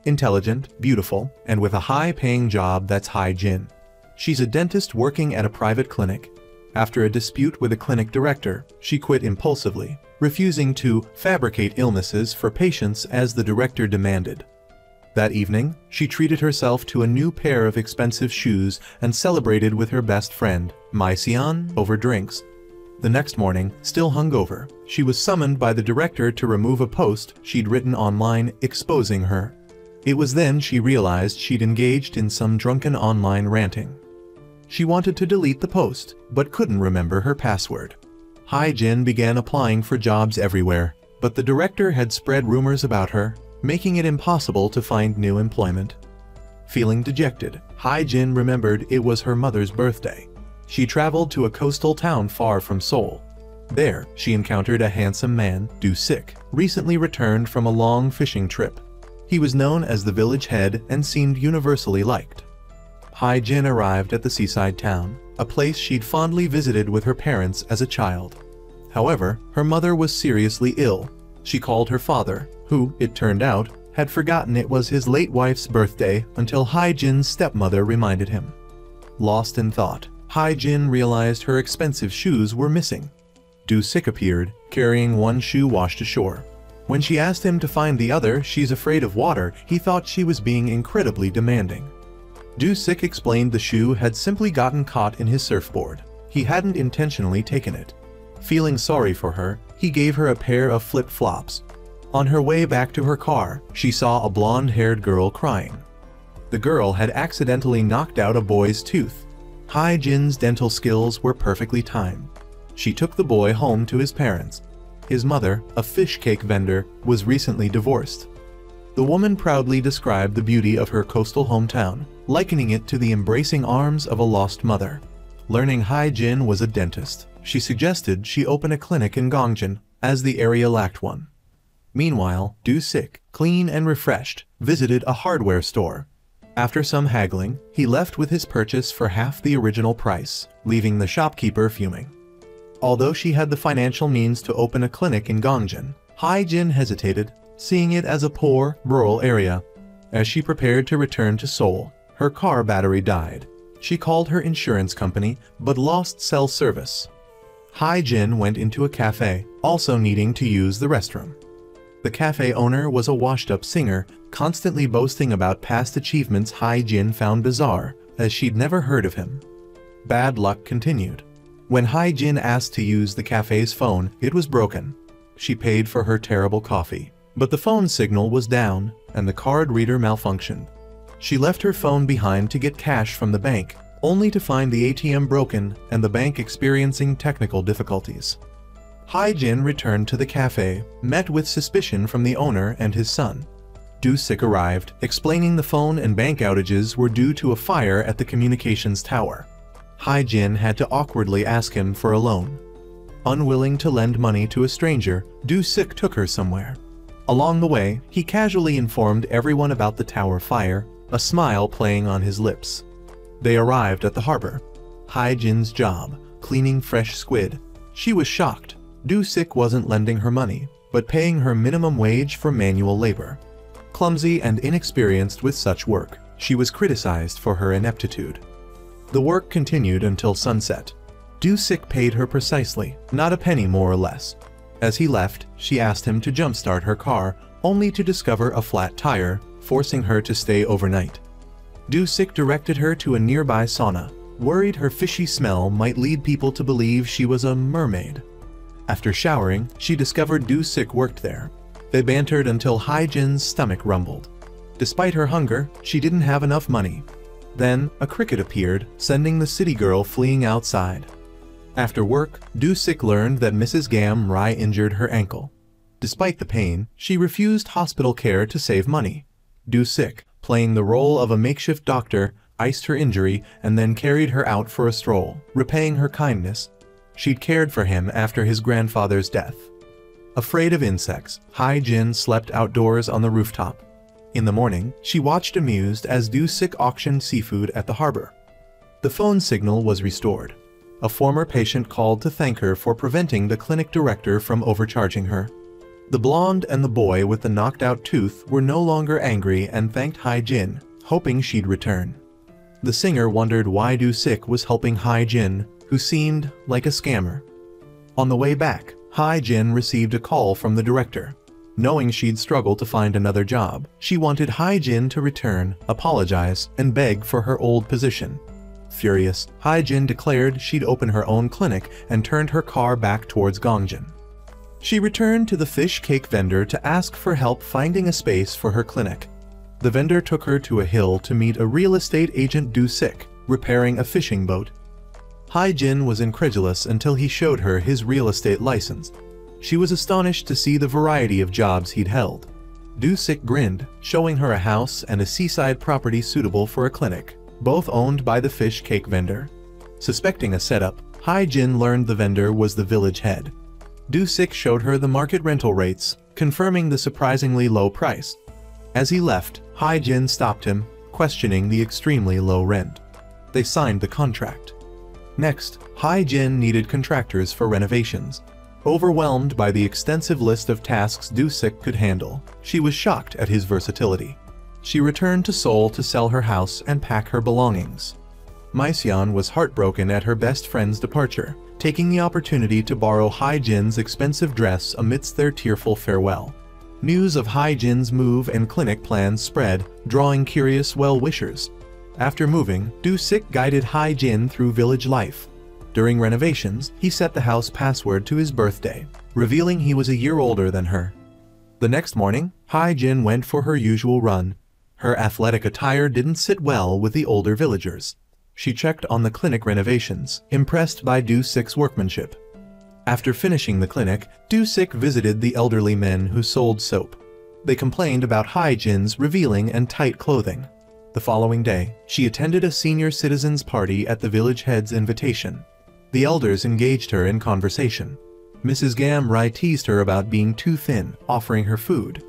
intelligent, beautiful, and with a high-paying job that's Hai-Jin. She's a dentist working at a private clinic. After a dispute with a clinic director, she quit impulsively, refusing to fabricate illnesses for patients as the director demanded. That evening, she treated herself to a new pair of expensive shoes and celebrated with her best friend, Mai-seon, over drinks. The next morning, still hungover, she was summoned by the director to remove a post she'd written online exposing her. It was then she realized she'd engaged in some drunken online ranting. She wanted to delete the post, but couldn't remember her password. Hai-Jin began applying for jobs everywhere, but the director had spread rumors about her, making it impossible to find new employment. Feeling dejected, Hai-Jin remembered it was her mother's birthday. She traveled to a coastal town far from Seoul. There, she encountered a handsome man, Do-sik, recently returned from a long fishing trip. He was known as the village head and seemed universally liked. Hai-Jin arrived at the seaside town, a place she'd fondly visited with her parents as a child. However, her mother was seriously ill. She called her father, who, it turned out, had forgotten it was his late wife's birthday until Hai-Jin's stepmother reminded him. Lost in thought, Hai-Jin realized her expensive shoes were missing. Do-sik appeared, carrying one shoe washed ashore. When she asked him to find the other, she's afraid of water, he thought she was being incredibly demanding. Do-sik explained the shoe had simply gotten caught in his surfboard. He hadn't intentionally taken it. Feeling sorry for her, he gave her a pair of flip-flops. On her way back to her car, she saw a blonde-haired girl crying. The girl had accidentally knocked out a boy's tooth. Hai-Jin's dental skills were perfectly timed. She took the boy home to his parents. His mother, a fish cake vendor, was recently divorced. The woman proudly described the beauty of her coastal hometown, likening it to the embracing arms of a lost mother. Learning Hai-Jin was a dentist, she suggested she open a clinic in Gongjeon, as the area lacked one. Meanwhile, Do-sik, clean and refreshed, visited a hardware store. After some haggling, he left with his purchase for half the original price, leaving the shopkeeper fuming. Although she had the financial means to open a clinic in Gongjeon, Hai-Jin hesitated, seeing it as a poor, rural area. As she prepared to return to Seoul, her car battery died. She called her insurance company, but lost cell service. Hai-Jin went into a cafe, also needing to use the restroom. The cafe owner was a washed-up singer, constantly boasting about past achievements Hai-Jin found bizarre, as she'd never heard of him. Bad luck continued. When Hai-Jin asked to use the cafe's phone, it was broken. She paid for her terrible coffee. But the phone signal was down, and the card reader malfunctioned. She left her phone behind to get cash from the bank, only to find the ATM broken and the bank experiencing technical difficulties. Hai-Jin returned to the cafe, met with suspicion from the owner and his son. Do-sik arrived, explaining the phone and bank outages were due to a fire at the communications tower. Hai-Jin had to awkwardly ask him for a loan. Unwilling to lend money to a stranger, Do-sik took her somewhere. Along the way, he casually informed everyone about the tower fire, a smile playing on his lips. They arrived at the harbor. Hai-Jin's job, cleaning fresh squid. She was shocked. Do-sik wasn't lending her money, but paying her minimum wage for manual labor. Clumsy and inexperienced with such work, she was criticized for her ineptitude. The work continued until sunset. Do-sik paid her precisely, not a penny more or less. As he left, she asked him to jumpstart her car, only to discover a flat tire, forcing her to stay overnight. Do-sik directed her to a nearby sauna, worried her fishy smell might lead people to believe she was a mermaid. After showering, she discovered Do-sik worked there. They bantered until Hai-Jin's stomach rumbled. Despite her hunger, she didn't have enough money. Then, a cricket appeared, sending the city girl fleeing outside. After work, Do-sik learned that Mrs. Gam Rai injured her ankle. Despite the pain, she refused hospital care to save money. Do-sik, playing the role of a makeshift doctor, iced her injury and then carried her out for a stroll, repaying her kindness. She'd cared for him after his grandfather's death. Afraid of insects, Hai-Jin slept outdoors on the rooftop. In the morning, she watched amused as Do-sik auctioned seafood at the harbor. The phone signal was restored. A former patient called to thank her for preventing the clinic director from overcharging her. The blonde and the boy with the knocked-out tooth were no longer angry and thanked Hai-jin, hoping she'd return. The singer wondered why Do-sik was helping Hai-jin, who seemed like a scammer. On the way back, Hai-jin received a call from the director. Knowing she'd struggle to find another job, she wanted Hai-jin to return, apologize, and beg for her old position. Furious, Hai-jin declared she'd open her own clinic and turned her car back towards Gongjin. She returned to the fish cake vendor to ask for help finding a space for her clinic. The vendor took her to a hill to meet a real estate agent Do-sik, repairing a fishing boat. Hai-jin was incredulous until he showed her his real estate license. She was astonished to see the variety of jobs he'd held. Do-sik grinned, showing her a house and a seaside property suitable for a clinic, both owned by the fish cake vendor. Suspecting a setup, Hai-jin learned the vendor was the village head. Do-sik showed her the market rental rates, confirming the surprisingly low price. As he left, Hai-jin stopped him, questioning the extremely low rent. They signed the contract. Next, Hai-jin needed contractors for renovations. Overwhelmed by the extensive list of tasks Do-sik could handle, she was shocked at his versatility. She returned to Seoul to sell her house and pack her belongings. Maiseon was heartbroken at her best friend's departure, taking the opportunity to borrow Hai-jin's expensive dress amidst their tearful farewell. News of Hai-jin's move and clinic plans spread, drawing curious well-wishers. After moving, Do-sik guided Hai-jin through village life. During renovations, he set the house password to his birthday, revealing he was a year older than her. The next morning, Hai-jin went for her usual run. Her athletic attire didn't sit well with the older villagers. She checked on the clinic renovations, impressed by Do-sik's workmanship. After finishing the clinic, Do-sik visited the elderly men who sold soap. They complained about Hai-jin's revealing and tight clothing. The following day, she attended a senior citizens' party at the village head's invitation. The elders engaged her in conversation. Mrs. Gam-rai teased her about being too thin, offering her food.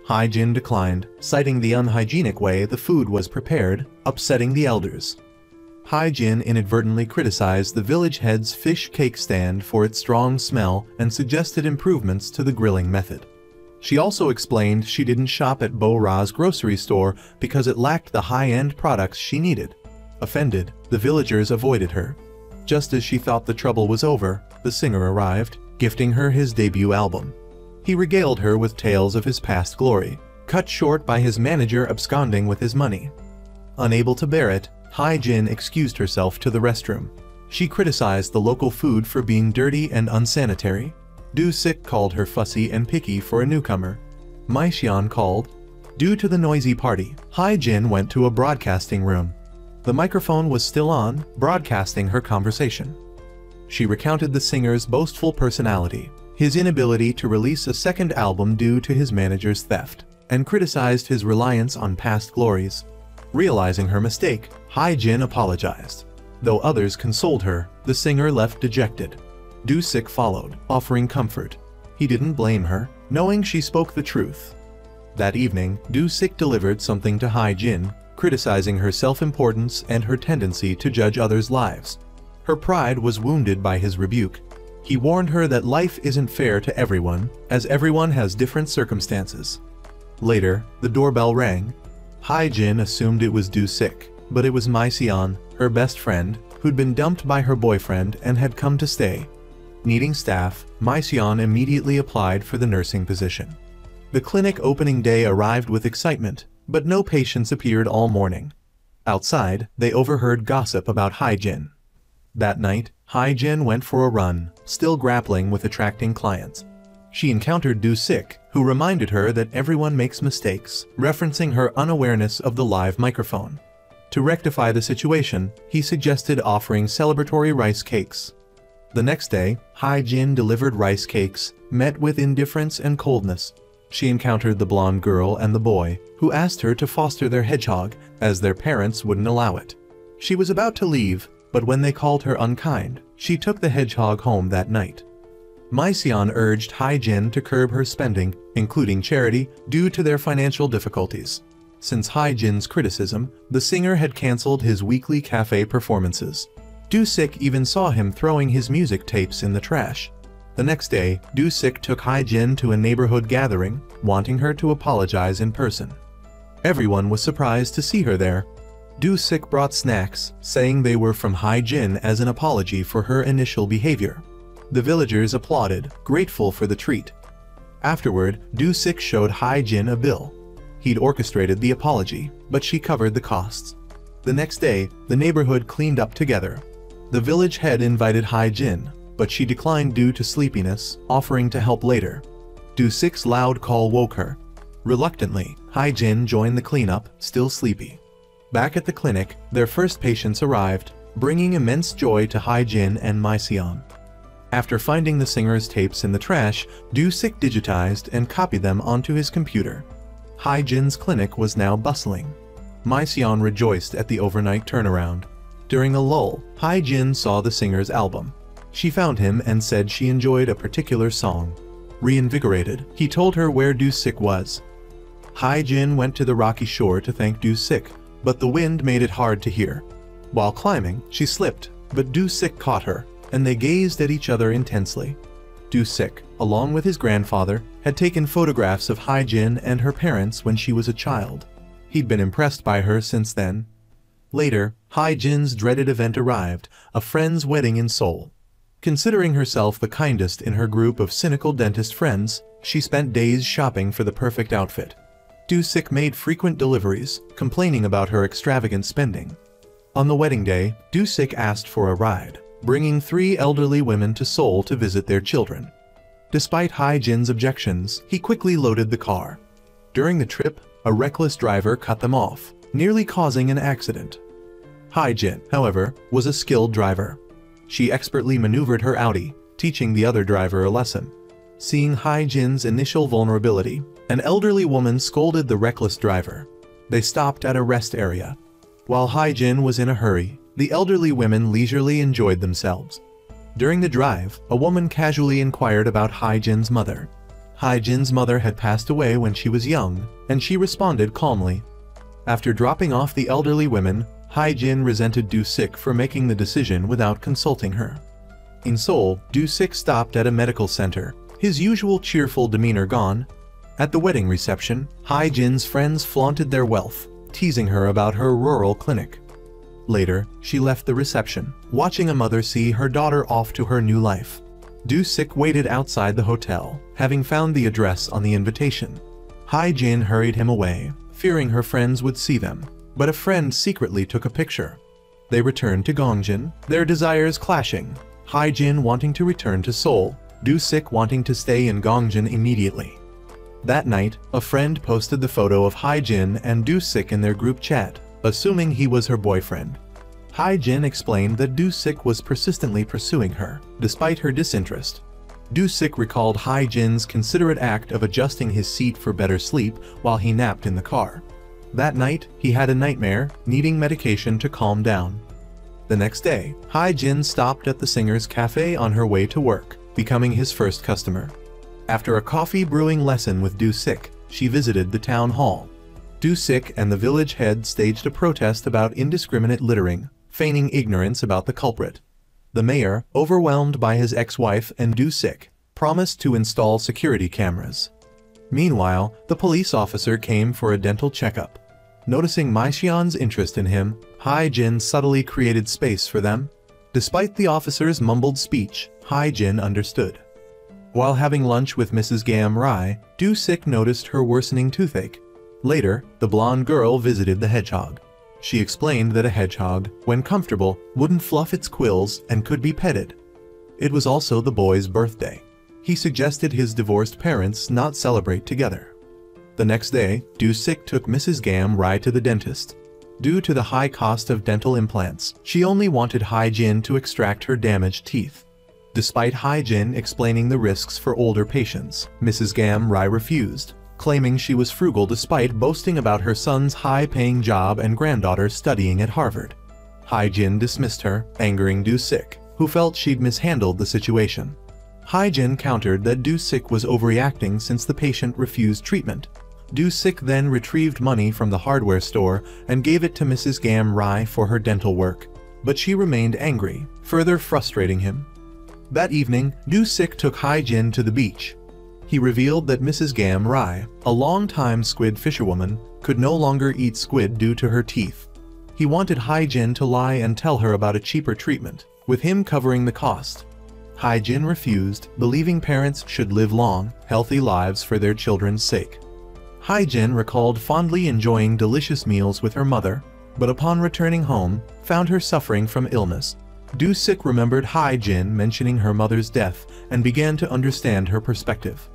Hai-jin declined, citing the unhygienic way the food was prepared, upsetting the elders. Hai-jin inadvertently criticized the village head's fish cake stand for its strong smell and suggested improvements to the grilling method. She also explained she didn't shop at Bo-ra's grocery store because it lacked the high-end products she needed. Offended, the villagers avoided her. Just as she thought the trouble was over, the singer arrived, gifting her his debut album. He regaled her with tales of his past glory, cut short by his manager absconding with his money. Unable to bear it, Hai-jin excused herself to the restroom. She criticized the local food for being dirty and unsanitary. Do-sik called her fussy and picky for a newcomer. Maiseon called. Due to the noisy party, Hai-jin went to a broadcasting room. The microphone was still on, broadcasting her conversation. She recounted the singer's boastful personality, his inability to release a second album due to his manager's theft, and criticized his reliance on past glories. Realizing her mistake, Hai-jin apologized. Though others consoled her, the singer left dejected. Do-sik followed, offering comfort. He didn't blame her, knowing she spoke the truth. That evening, Do-sik delivered something to Hai-jin, criticizing her self-importance and her tendency to judge others' lives. Her pride was wounded by his rebuke. He warned her that life isn't fair to everyone, as everyone has different circumstances. Later, the doorbell rang. Hai-jin assumed it was Do-sik, but it was Maiseon, her best friend, who'd been dumped by her boyfriend and had come to stay. Needing staff, Maiseon immediately applied for the nursing position. The clinic opening day arrived with excitement, but no patients appeared all morning. Outside, they overheard gossip about Hai-jin. That night, Hai-jin went for a run, still grappling with attracting clients. She encountered Do-sik, who reminded her that everyone makes mistakes, referencing her unawareness of the live microphone. To rectify the situation, he suggested offering celebratory rice cakes. The next day, Hai-jin delivered rice cakes, met with indifference and coldness. She encountered the blonde girl and the boy, who asked her to foster their hedgehog, as their parents wouldn't allow it. She was about to leave, but when they called her unkind, she took the hedgehog home that night. Maiseon urged Hai-jin to curb her spending, including charity, due to their financial difficulties. Since Hai-jin's criticism, the singer had cancelled his weekly cafe performances. Do-sik even saw him throwing his music tapes in the trash. The next day, Do-sik took Hai-jin to a neighborhood gathering, wanting her to apologize in person. Everyone was surprised to see her there. Do-sik brought snacks, saying they were from Hai-jin as an apology for her initial behavior. The villagers applauded, grateful for the treat. Afterward, Do-sik showed Hai-jin a bill. He'd orchestrated the apology, but she covered the costs. The next day, the neighborhood cleaned up together. The village head invited Hai-jin, but she declined due to sleepiness, offering to help later. Do-sik's loud call woke her. Reluctantly, Hai-jin joined the cleanup, still sleepy. Back at the clinic, their first patients arrived, bringing immense joy to Hai-jin and Miseon. After finding the singer's tapes in the trash, Do-sik digitized and copied them onto his computer. Hai-jin's clinic was now bustling. Miseon rejoiced at the overnight turnaround. During a lull, Hai-jin saw the singer's album. She found him and said she enjoyed a particular song. Reinvigorated, he told her where Do-sik was. Hai-jin went to the rocky shore to thank Do-sik, but the wind made it hard to hear. While climbing, she slipped, but Do-sik caught her, and they gazed at each other intensely. Do-sik, along with his grandfather, had taken photographs of Hai-jin and her parents when she was a child. He'd been impressed by her since then. Later, Hai-jin's dreaded event arrived, a friend's wedding in Seoul. Considering herself the kindest in her group of cynical dentist friends, she spent days shopping for the perfect outfit. Do-sik made frequent deliveries, complaining about her extravagant spending. On the wedding day, Do-sik asked for a ride, bringing 3 elderly women to Seoul to visit their children. Despite Hai-jin's objections, he quickly loaded the car. During the trip, a reckless driver cut them off, nearly causing an accident. Hai-jin, however, was a skilled driver. She expertly maneuvered her Audi, teaching the other driver a lesson. Seeing Hai-jin's initial vulnerability, an elderly woman scolded the reckless driver. They stopped at a rest area. While Hai-jin was in a hurry, the elderly women leisurely enjoyed themselves. During the drive, a woman casually inquired about Hai-jin's mother. Hai-jin's mother had passed away when she was young, and she responded calmly. After dropping off the elderly women, Hai-jin resented Do-sik for making the decision without consulting her. In Seoul, Do-sik stopped at a medical center, his usual cheerful demeanor gone. At the wedding reception, Hai-jin's friends flaunted their wealth, teasing her about her rural clinic. Later, she left the reception, watching a mother see her daughter off to her new life. Do-sik waited outside the hotel, having found the address on the invitation. Hai-jin hurried him away, fearing her friends would see them, but a friend secretly took a picture. They returned to Gongjin, their desires clashing, Hai-jin wanting to return to Seoul, Do-sik wanting to stay in Gongjin immediately. That night, a friend posted the photo of Hai-jin and Do-sik in their group chat, assuming he was her boyfriend. Hai-jin explained that Do-sik was persistently pursuing her, despite her disinterest. Do-sik recalled Hai-jin's considerate act of adjusting his seat for better sleep while he napped in the car. That night, he had a nightmare, needing medication to calm down. The next day, Hai-jin stopped at the singer's cafe on her way to work, becoming his first customer. After a coffee brewing lesson with Do-sik, she visited the town hall. Do-sik and the village head staged a protest about indiscriminate littering, feigning ignorance about the culprit. The mayor, overwhelmed by his ex-wife and Do-sik, promised to install security cameras. Meanwhile, the police officer came for a dental checkup. Noticing Miseon's interest in him, Hai-jin subtly created space for them. Despite the officer's mumbled speech, Hai-jin understood. While having lunch with Mrs. Gam-rai, Do-sik noticed her worsening toothache. Later, the blonde girl visited the hedgehog. She explained that a hedgehog, when comfortable, wouldn't fluff its quills and could be petted. It was also the boy's birthday. He suggested his divorced parents not celebrate together. The next day, Do-sik took Mrs. Gam-rai to the dentist. Due to the high cost of dental implants, she only wanted Hai-jin to extract her damaged teeth. Despite Hai-jin explaining the risks for older patients, Mrs. Gam-rai refused, claiming she was frugal despite boasting about her son's high-paying job and granddaughter studying at Harvard. Hai-jin dismissed her, angering Do-sik, who felt she'd mishandled the situation. Hai-jin countered that Do-sik was overreacting since the patient refused treatment. Do-sik then retrieved money from the hardware store and gave it to Mrs. Gam-rai for her dental work, but she remained angry, further frustrating him. That evening, Do-sik took Hai-jin to the beach. He revealed that Mrs. Gam-rai, a long-time squid fisherwoman, could no longer eat squid due to her teeth. He wanted Hai-jin to lie and tell her about a cheaper treatment, with him covering the cost. Hai-jin refused, believing parents should live long, healthy lives for their children's sake. Hai-jin recalled fondly enjoying delicious meals with her mother, but upon returning home, found her suffering from illness. Do-sik remembered Hai-jin mentioning her mother's death and began to understand her perspective.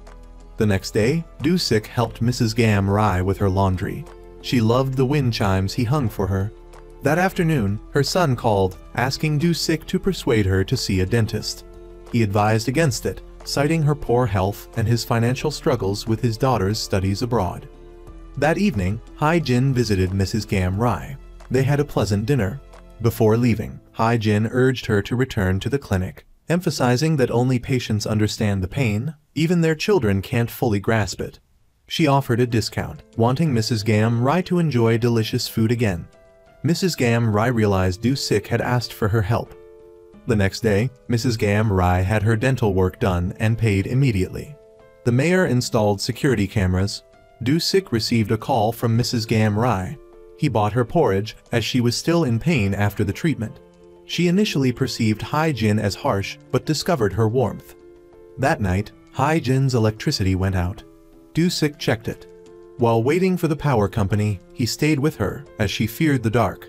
The next day, Do-sik helped Mrs. Gam-rai with her laundry. She loved the wind chimes he hung for her. That afternoon, her son called, asking Do-sik to persuade her to see a dentist. He advised against it, citing her poor health and his financial struggles with his daughter's studies abroad. That evening, Hai-jin visited Mrs. Gam-rai. They had a pleasant dinner. Before leaving, Hai-jin urged her to return to the clinic, emphasizing that only patients understand the pain, even their children can't fully grasp it. She offered a discount, wanting Mrs. Gam-rai to enjoy delicious food again. Mrs. Gam-rai realized Do-sik had asked for her help. The next day, Mrs. Gam-rai had her dental work done and paid immediately. The mayor installed security cameras. Do-sik received a call from Mrs. Gam-rai. He bought her porridge as she was still in pain after the treatment. She initially perceived Hai-jin as harsh but discovered her warmth. That night, Hai-jin's electricity went out. Do-sik checked it. While waiting for the power company, he stayed with her as she feared the dark.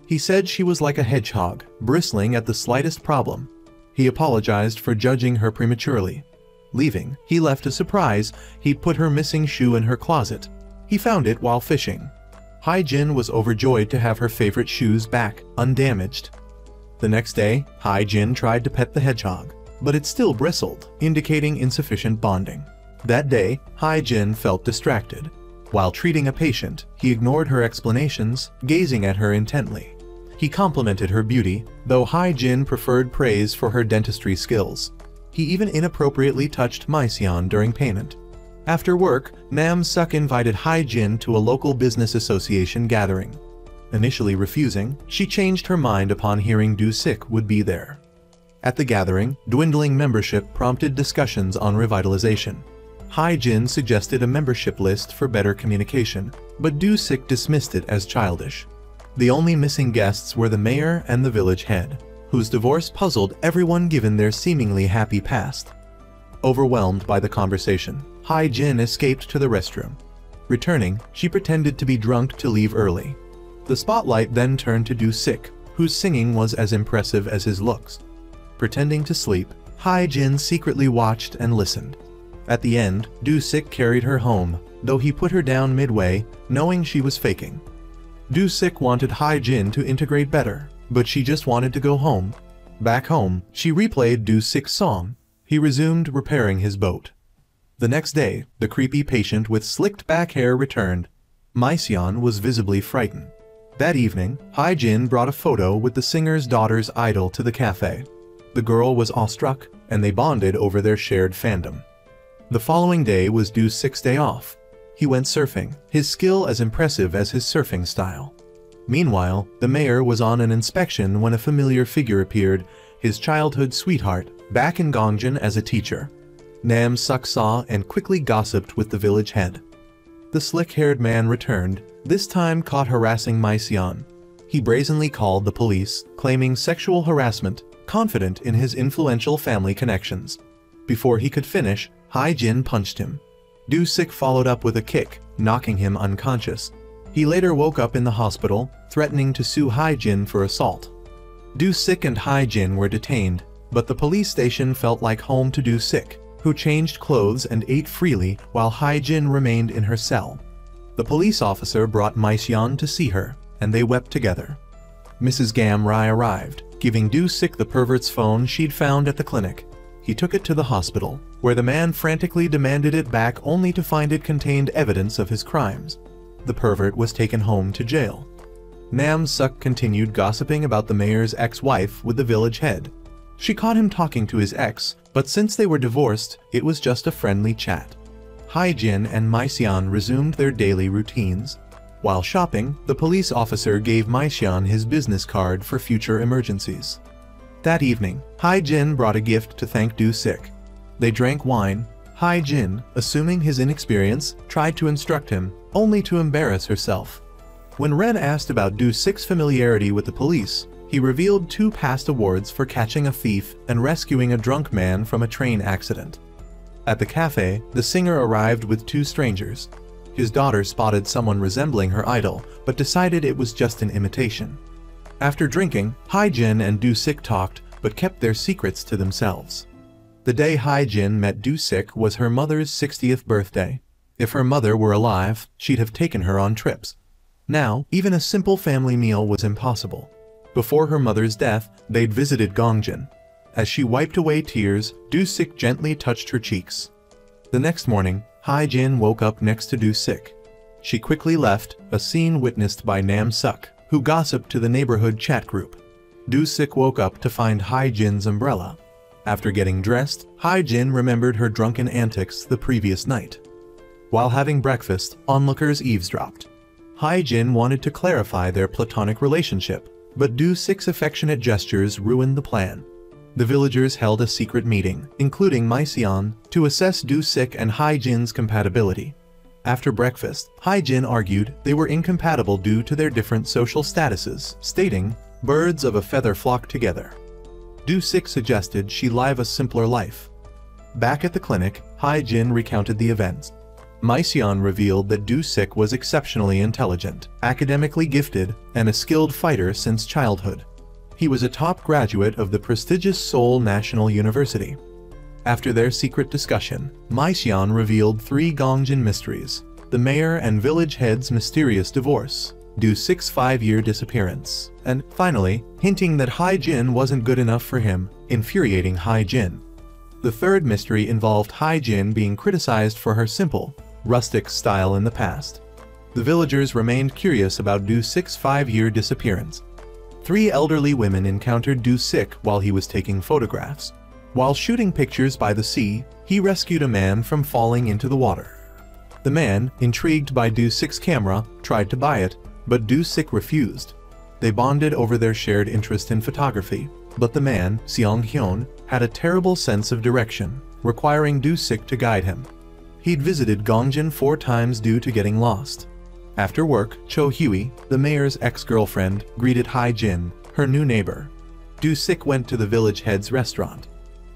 He said she was like a hedgehog, bristling at the slightest problem. He apologized for judging her prematurely. Leaving, he left a surprise. He'd put her missing shoe in her closet. He found it while fishing. Hai-jin was overjoyed to have her favorite shoes back, undamaged. The next day, Hai-jin tried to pet the hedgehog, but it still bristled, indicating insufficient bonding. That day, Hai-jin felt distracted. While treating a patient, he ignored her explanations, gazing at her intently. He complimented her beauty, though Hai-jin preferred praise for her dentistry skills. He even inappropriately touched Maiseon during payment. After work, Nam-suk invited Hai-jin to a local business association gathering. Initially refusing, she changed her mind upon hearing Do-sik would be there. At the gathering, dwindling membership prompted discussions on revitalization. Hai-jin suggested a membership list for better communication, but Do-sik dismissed it as childish. The only missing guests were the mayor and the village head, whose divorce puzzled everyone given their seemingly happy past. Overwhelmed by the conversation, Hai-jin escaped to the restroom. Returning, she pretended to be drunk to leave early. The spotlight then turned to Do-sik, whose singing was as impressive as his looks. Pretending to sleep, Hai-jin secretly watched and listened. At the end, Do-sik carried her home, though he put her down midway, knowing she was faking. Do-sik wanted Hai-jin to integrate better, but she just wanted to go home. Back home, she replayed Do-sik's song. He resumed repairing his boat. The next day, the creepy patient with slicked back hair returned. Maiseon was visibly frightened. That evening, Hai-jin brought a photo with the singer's daughter's idol to the cafe. The girl was awestruck, and they bonded over their shared fandom. The following day was Do-sik's day off. He went surfing, his skill as impressive as his surfing style. Meanwhile, the mayor was on an inspection when a familiar figure appeared, his childhood sweetheart, back in Gongjin as a teacher. Nam-suk saw and quickly gossiped with the village head. The slick-haired man returned, this time caught harassing Maiseon. He brazenly called the police, claiming sexual harassment, confident in his influential family connections. Before he could finish, Hai-jin punched him. Do-sik followed up with a kick, knocking him unconscious. He later woke up in the hospital, threatening to sue Hai-jin for assault. Do-sik and Hai-jin were detained, but the police station felt like home to Do-sik, who changed clothes and ate freely while Hai-jin remained in her cell. The police officer brought Maiseon to see her, and they wept together. Mrs. Gam-rai arrived, giving Do-sik the pervert's phone she'd found at the clinic. He took it to the hospital, where the man frantically demanded it back only to find it contained evidence of his crimes. The pervert was taken home to jail. Nam-suk continued gossiping about the mayor's ex-wife with the village head. She caught him talking to his ex, but since they were divorced, it was just a friendly chat. Hai-jin and Maiseon resumed their daily routines. While shopping, the police officer gave Maiseon his business card for future emergencies. That evening, Hai-jin brought a gift to thank Do-sik. They drank wine. Hai-jin, assuming his inexperience, tried to instruct him, only to embarrass herself. When Ren asked about Do-sik's familiarity with the police, he revealed 2 past awards for catching a thief and rescuing a drunk man from a train accident. At the cafe, the singer arrived with 2 strangers. His daughter spotted someone resembling her idol, but decided it was just an imitation. After drinking, Hai-jin and Do-sik talked, but kept their secrets to themselves. The day Hai-jin met Do-sik was her mother's 60th birthday. If her mother were alive, she'd have taken her on trips. Now, even a simple family meal was impossible. Before her mother's death, they'd visited Gongjin. As she wiped away tears, Do-sik gently touched her cheeks. The next morning, Hai-jin woke up next to Do-sik. She quickly left, a scene witnessed by Nam-suk, who gossiped to the neighborhood chat group. Do-sik woke up to find Hai-jin's umbrella. After getting dressed, Hai-jin remembered her drunken antics the previous night. While having breakfast, onlookers eavesdropped. Hai-jin wanted to clarify their platonic relationship, but Do-sik's affectionate gestures ruined the plan. The villagers held a secret meeting, including Maiseon, to assess Do-sik and Hai-jin's compatibility. After breakfast, Hai-jin argued they were incompatible due to their different social statuses, stating, "Birds of a feather flock together." Do-sik suggested she live a simpler life. Back at the clinic, Hai-jin recounted the events. Maiseon revealed that Do-sik was exceptionally intelligent, academically gifted, and a skilled fighter since childhood. He was a top graduate of the prestigious Seoul National University. After their secret discussion, Maiseon revealed 3 Gongjin mysteries: the mayor and village head's mysterious divorce, Do-sik's 5-year disappearance, and, finally, hinting that Hai-jin wasn't good enough for him, infuriating Hai-jin. The 3rd mystery involved Hai-jin being criticized for her simple, rustic style in the past. The villagers remained curious about Do-sik's 5-year disappearance. 3 elderly women encountered Do-sik while he was taking photographs. While shooting pictures by the sea, he rescued a man from falling into the water. The man, intrigued by Do-sik's camera, tried to buy it, but Do-sik refused. They bonded over their shared interest in photography, but the man, Seong-hyun, had a terrible sense of direction, requiring Do-sik to guide him. He'd visited Gongjin 4 times due to getting lost. After work, Cho Hui, the mayor's ex-girlfriend, greeted Hai-jin, her new neighbor. Do-sik went to the village head's restaurant.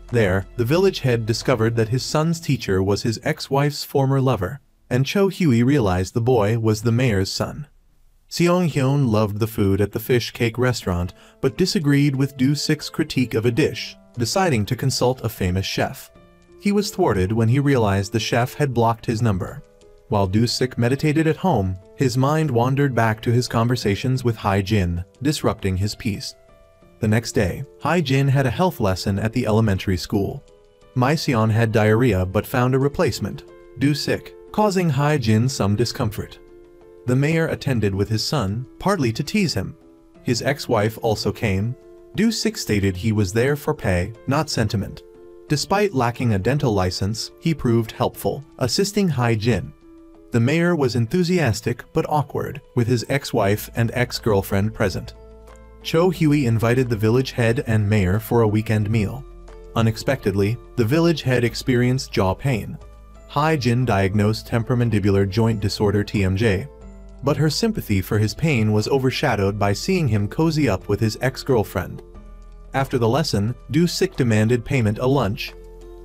There, the village head discovered that his son's teacher was his ex-wife's former lover, and Cho Hui realized the boy was the mayor's son. Seong-hyun loved the food at the fish cake restaurant, but disagreed with Do-sik's critique of a dish, deciding to consult a famous chef. He was thwarted when he realized the chef had blocked his number. While Do-sik meditated at home, his mind wandered back to his conversations with Hai-jin, disrupting his peace. The next day, Hai-jin had a health lesson at the elementary school. Maiseon had diarrhea but found a replacement, Do-sik, causing Hai-jin some discomfort. The mayor attended with his son, partly to tease him. His ex-wife also came. Do-sik stated he was there for pay, not sentiment. Despite lacking a dental license, he proved helpful, assisting Hai-jin. The mayor was enthusiastic but awkward, with his ex-wife and ex-girlfriend present. Cho Hui invited the village head and mayor for a weekend meal. Unexpectedly, the village head experienced jaw pain. Hai-jin diagnosed temporomandibular joint disorder TMJ. But her sympathy for his pain was overshadowed by seeing him cozy up with his ex-girlfriend. After the lesson, Do-sik demanded payment a lunch.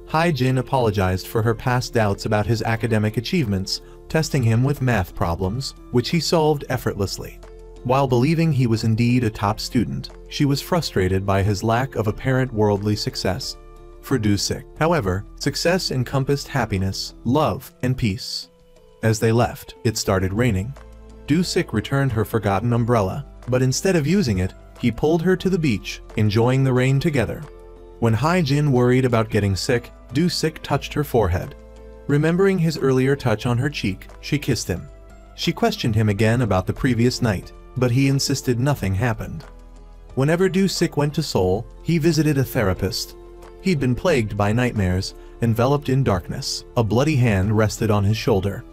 Hai-jin apologized for her past doubts about his academic achievements, testing him with math problems, which he solved effortlessly. While believing he was indeed a top student, she was frustrated by his lack of apparent worldly success. For Do-sik, however, success encompassed happiness, love, and peace. As they left, it started raining. Do-sik returned her forgotten umbrella, but instead of using it, he pulled her to the beach, enjoying the rain together. When Hai-jin worried about getting sick, Do-sik touched her forehead. Remembering his earlier touch on her cheek, she kissed him. She questioned him again about the previous night, but he insisted nothing happened. Whenever Do-sik went to Seoul, he visited a therapist. He'd been plagued by nightmares, enveloped in darkness. A bloody hand rested on his shoulder.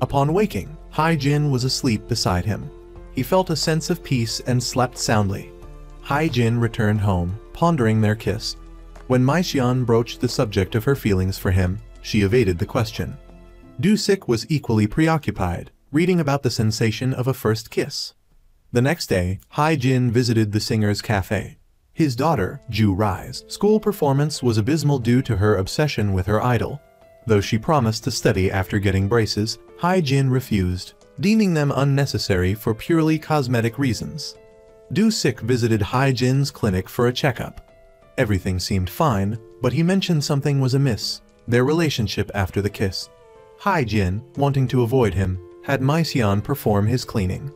Upon waking, Hai-jin was asleep beside him. He felt a sense of peace and slept soundly. Hai-jin returned home, pondering their kiss. When Maixian broached the subject of her feelings for him, she evaded the question. Du-sik was equally preoccupied, reading about the sensation of a first kiss. The next day, Hai-jin visited the singer's cafe. His daughter, Ju-rai's school performance was abysmal due to her obsession with her idol. Though she promised to study after getting braces, Hai-jin refused, deeming them unnecessary for purely cosmetic reasons. Du-sik visited Hai-jin's clinic for a checkup. Everything seemed fine, but he mentioned something was amiss, their relationship after the kiss. Hai-jin, wanting to avoid him, had Maixian perform his cleaning.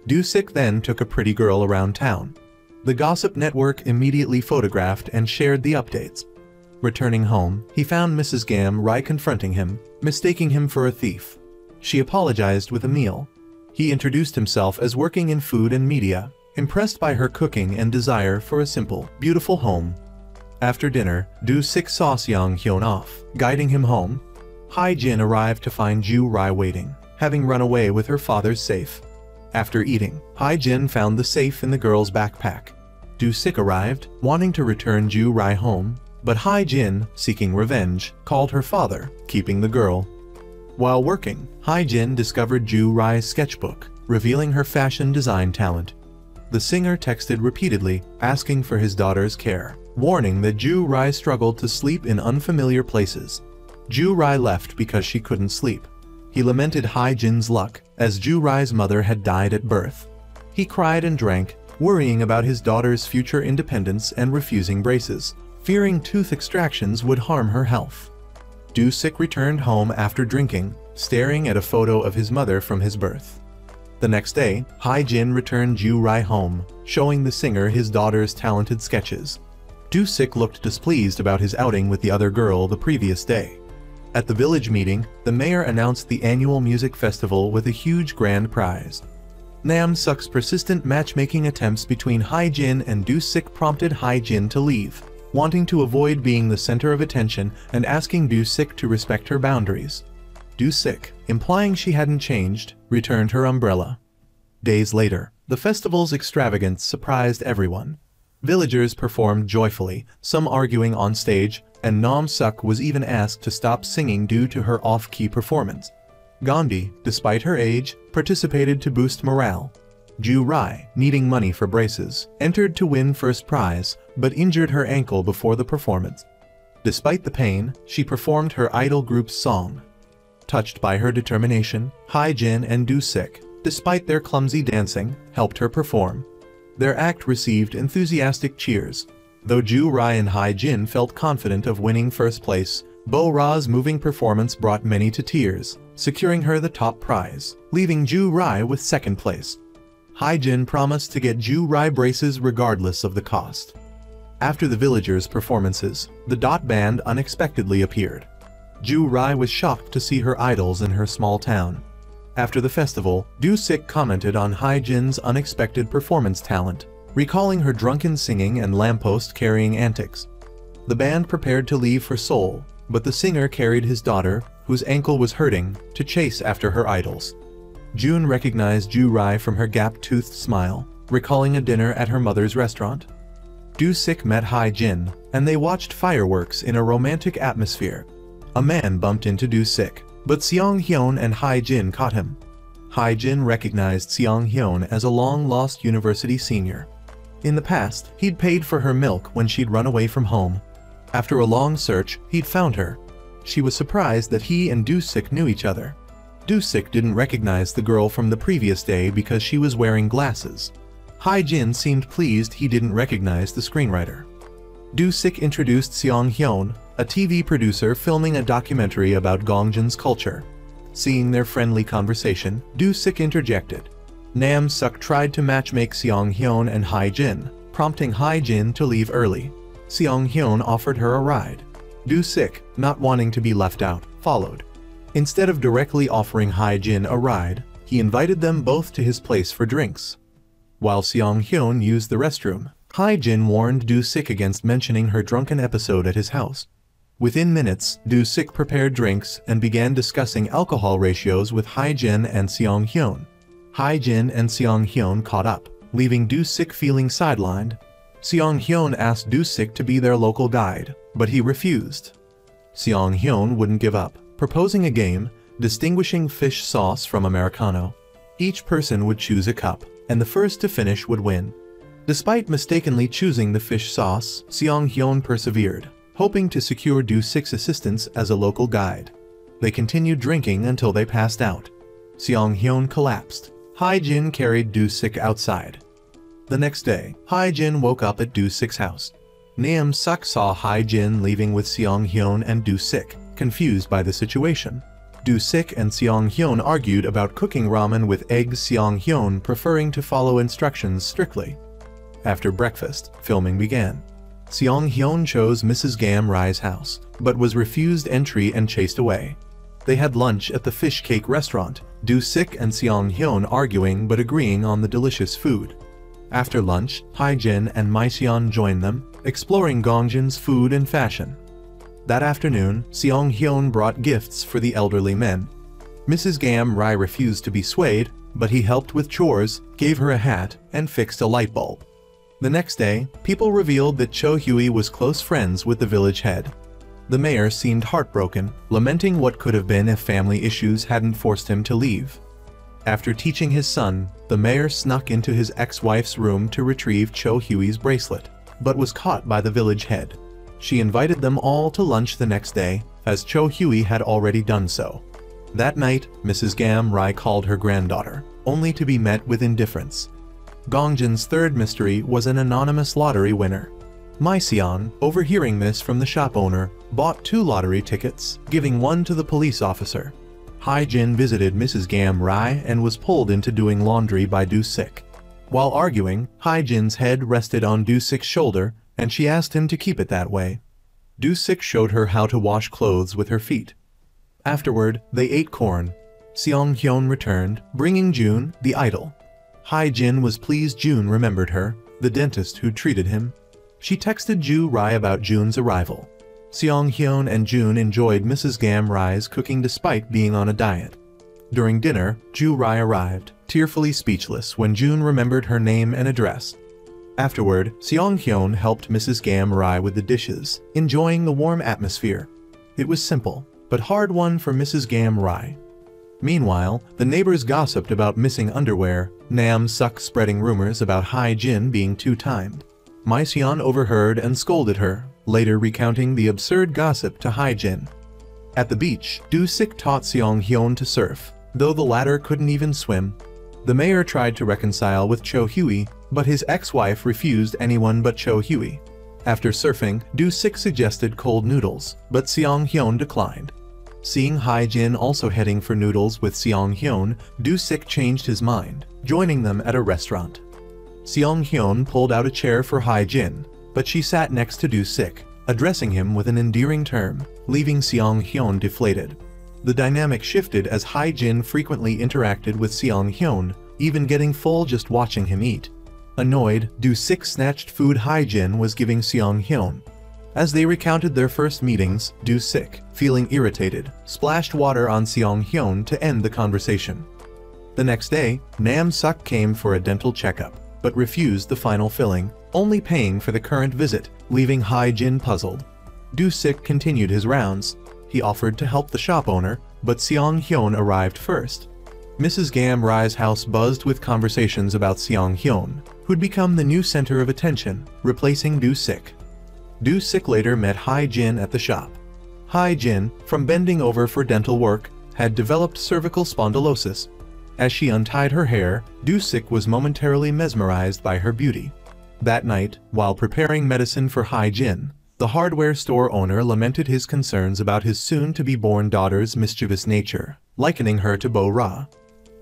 Du-sik then took a pretty girl around town. The gossip network immediately photographed and shared the updates. Returning home, he found Mrs. Gam Rai confronting him, mistaking him for a thief. She apologized with a meal. He introduced himself as working in food and media, impressed by her cooking and desire for a simple, beautiful home. After dinner, Du-sik saw Seong-hyun off, guiding him home. Hai-jin arrived to find Ju-rai waiting, having run away with her father's safe. After eating, Hai-jin found the safe in the girl's backpack. Du-sik arrived, wanting to return Ju-rai home, but Hai-jin, seeking revenge, called her father, keeping the girl. While working, Hai-jin discovered Ju-rai's sketchbook, revealing her fashion design talent. The singer texted repeatedly, asking for his daughter's care, warning that Ju-rai struggled to sleep in unfamiliar places. Ju-rai left because she couldn't sleep. He lamented Hai-jin's luck, as Ju-rai's mother had died at birth. He cried and drank, worrying about his daughter's future independence and refusing braces, fearing tooth extractions would harm her health. Du-sik returned home after drinking, staring at a photo of his mother from his birth. The next day, Hai-jin returned Ju-rai home, showing the singer his daughter's talented sketches. Du-sik looked displeased about his outing with the other girl the previous day. At the village meeting, the mayor announced the annual music festival with a huge grand prize. Nam-suk's persistent matchmaking attempts between Hai-jin and Du-sik prompted Hai-jin to leave, wanting to avoid being the center of attention and asking Du-sik to respect her boundaries. Du-sik, implying she hadn't changed, returned her umbrella. Days later, the festival's extravagance surprised everyone. Villagers performed joyfully, some arguing on stage, and Nam-suk was even asked to stop singing due to her off-key performance. Gandhi, despite her age, participated to boost morale. Ju-rai, needing money for braces, entered to win first prize, but injured her ankle before the performance. Despite the pain, she performed her idol group's song. Touched by her determination, Hai-jin and Du-sik, despite their clumsy dancing, helped her perform. Their act received enthusiastic cheers. Though Ju-rai and Hai-jin felt confident of winning first place, Bo-ra's moving performance brought many to tears, securing her the top prize, leaving Ju-rai with second place. Hai-jin promised to get Ju-rai braces regardless of the cost. After the villagers' performances, the dot band unexpectedly appeared. Ju-rai was shocked to see her idols in her small town. After the festival, Du-sik commented on Hai-jin's unexpected performance talent, recalling her drunken singing and lamppost-carrying antics. The band prepared to leave for Seoul, but the singer carried his daughter, whose ankle was hurting, to chase after her idols. June recognized Ju-rai from her gap-toothed smile, recalling a dinner at her mother's restaurant. Du-sik met Hai-jin, and they watched fireworks in a romantic atmosphere. A man bumped into Du-sik, but Seong-hyun and Hai-jin caught him. Hai-jin recognized Seong-hyun as a long-lost university senior. In the past, he'd paid for her milk when she'd run away from home. After a long search, he'd found her. She was surprised that he and Du-sik knew each other. Du-sik didn't recognize the girl from the previous day because she was wearing glasses. Hai-jin seemed pleased he didn't recognize the screenwriter. Du-sik introduced Seong-hyun, a TV producer filming a documentary about Gongjin's culture. Seeing their friendly conversation, Du-sik interjected. Nam-suk tried to matchmake Seong-hyun and Hai-jin, prompting Hai-jin to leave early. Seong-hyun offered her a ride. Du-sik, not wanting to be left out, followed. Instead of directly offering Hai-jin a ride, he invited them both to his place for drinks. While Seong-hyun used the restroom, Hai-jin warned Du-sik against mentioning her drunken episode at his house. Within minutes, Du-sik prepared drinks and began discussing alcohol ratios with Hai-jin and Seong-hyun. Hai-jin and Seong-hyun caught up, leaving Du-sik feeling sidelined. Seong Hyun asked Do Sik to be their local guide, but he refused. Seong Hyun wouldn't give up, proposing a game, distinguishing fish sauce from Americano. Each person would choose a cup, and the first to finish would win. Despite mistakenly choosing the fish sauce, Seong Hyun persevered, hoping to secure Do Sik's assistance as a local guide. They continued drinking until they passed out. Seong Hyun collapsed. Hae-jin carried Do Sik outside. The next day, Hae-jin woke up at Do Sik's house. Nam Suk saw Hae-jin leaving with Seong Hyun and Do Sik, confused by the situation. Do Sik and Seong Hyun argued about cooking ramen with eggs, Seong Hyun preferring to follow instructions strictly. After breakfast, filming began. Seong Hyun chose Mrs. Gam Rai's house, but was refused entry and chased away. They had lunch at the fish cake restaurant, Do Sik and Seong Hyun arguing but agreeing on the delicious food. After lunch, Hae-jin and Miseon joined them, exploring Gongjin's food and fashion. That afternoon, Seong Hyun brought gifts for the elderly men. Mrs. Gam Rai refused to be swayed, but he helped with chores, gave her a hat, and fixed a light bulb. The next day, people revealed that Cho Hui was close friends with the village head. The mayor seemed heartbroken, lamenting what could have been if family issues hadn't forced him to leave. After teaching his son, the mayor snuck into his ex-wife's room to retrieve Cho Hui's bracelet, but was caught by the village head. She invited them all to lunch the next day, as Cho Hui had already done so. That night, Mrs. Gam Rai called her granddaughter, only to be met with indifference. Gongjin's third mystery was an anonymous lottery winner. Miseon, overhearing this from the shop owner, bought 2 lottery tickets, giving one to the police officer. Hae-jin visited Mrs. Gam Rai and was pulled into doing laundry by Do Sik. While arguing, Hae-jin's head rested on Do Sik's shoulder, and she asked him to keep it that way. Do Sik showed her how to wash clothes with her feet. Afterward, they ate corn. Seong Hyun returned, bringing Jun, the idol. Hae-jin was pleased Jun remembered her, the dentist who treated him. She texted Ju Rai about Jun's arrival. Seong Hyun and Jun enjoyed Mrs. Gam Rai's cooking despite being on a diet. During dinner, Ju Rai arrived, tearfully speechless when Jun remembered her name and address. Afterward, Seong Hyun helped Mrs. Gam Rai with the dishes, enjoying the warm atmosphere. It was simple, but hard one for Mrs. Gam Rai. Meanwhile, the neighbors gossiped about missing underwear, Nam Suk spreading rumors about Hae-jin being two-timed. Miseon overheard and scolded her, later recounting the absurd gossip to Hae-jin. At the beach, Do Sik taught Seong Hyun to surf, though the latter couldn't even swim. The mayor tried to reconcile with Cho Hui, but his ex-wife refused anyone but Cho Hui. After surfing, Do Sik suggested cold noodles, but Seong Hyun declined. Seeing Hae-jin also heading for noodles with Seong Hyun, Do Sik changed his mind, joining them at a restaurant. Seong Hyun pulled out a chair for Hae-jin, but she sat next to Do Sik, addressing him with an endearing term, leaving Seong Hyun deflated. The dynamic shifted as Hae-jin frequently interacted with Seong Hyun, even getting full just watching him eat. Annoyed, Do Sik snatched food Hae-jin was giving Seong Hyun. As they recounted their first meetings, Do Sik, feeling irritated, splashed water on Seong Hyun to end the conversation. The next day, Nam Suk came for a dental checkup, but refused the final filling, only paying for the current visit, leaving Hae-jin puzzled. Do Sik continued his rounds. He offered to help the shop owner, but Seong Hyun arrived first. Mrs. Gam Rai's house buzzed with conversations about Seong Hyun, who'd become the new center of attention, replacing Do Sik. Do Sik later met Hae-jin at the shop. Hae-jin, from bending over for dental work, had developed cervical spondylosis. As she untied her hair, Do Sik was momentarily mesmerized by her beauty. That night, while preparing medicine for Hae-jin, the hardware store owner lamented his concerns about his soon-to-be-born daughter's mischievous nature, likening her to Bo-ra.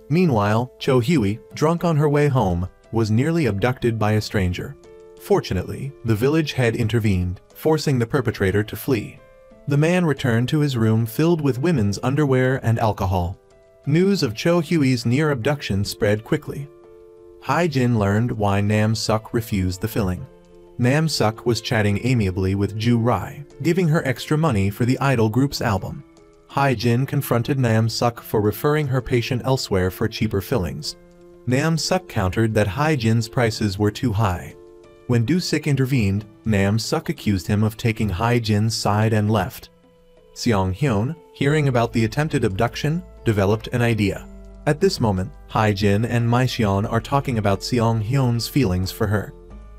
Meanwhile, Cho Hui, drunk on her way home, was nearly abducted by a stranger. Fortunately, the village head intervened, forcing the perpetrator to flee. The man returned to his room filled with women's underwear and alcohol. News of Cho Hui's near abduction spread quickly. Hae-jin learned why Nam Suk refused the filling. Nam Suk was chatting amiably with Ju Rai, giving her extra money for the idol group's album. Hae-jin confronted Nam Suk for referring her patient elsewhere for cheaper fillings. Nam Suk countered that Hae-jin's prices were too high. When Do-sik intervened, Nam-suk accused him of taking Hae-jin's side and left. Seong-hyun, hearing about the attempted abduction, developed an idea. At this moment, Hae-jin and Mae-seon are talking about Seong-hyun's feelings for her.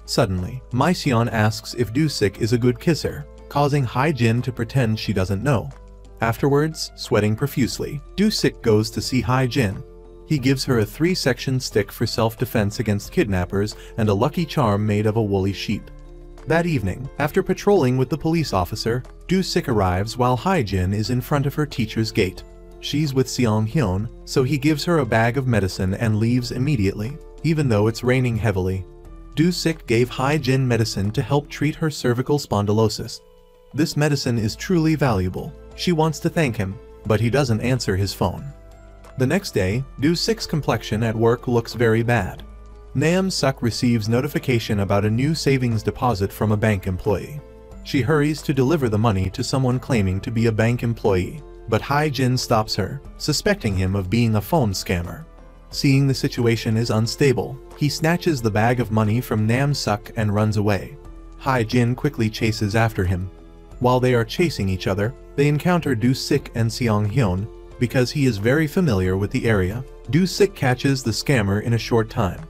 Suddenly, Mae-seon asks if Do-sik is a good kisser, causing Hae-jin to pretend she doesn't know. Afterwards, sweating profusely, Do-sik goes to see Hae-jin. He gives her a 3-section stick for self-defense against kidnappers and a lucky charm made of a woolly sheep. That evening, after patrolling with the police officer, Do-sik arrives while Hae-jin is in front of her teacher's gate. She's with Seong-hyun, so he gives her a bag of medicine and leaves immediately, even though it's raining heavily. Do-sik gave Hae-jin medicine to help treat her cervical spondylosis. This medicine is truly valuable. She wants to thank him, but he doesn't answer his phone. The next day, Do-sik's complexion at work looks very bad. Nam-suk receives notification about a new savings deposit from a bank employee. She hurries to deliver the money to someone claiming to be a bank employee, but Hae-jin stops her, suspecting him of being a phone scammer. Seeing the situation is unstable, he snatches the bag of money from Nam-suk and runs away. Hae-jin quickly chases after him. While they are chasing each other, they encounter Do-sik and Seong-hyun. Because he is very familiar with the area, Do-sik catches the scammer in a short time.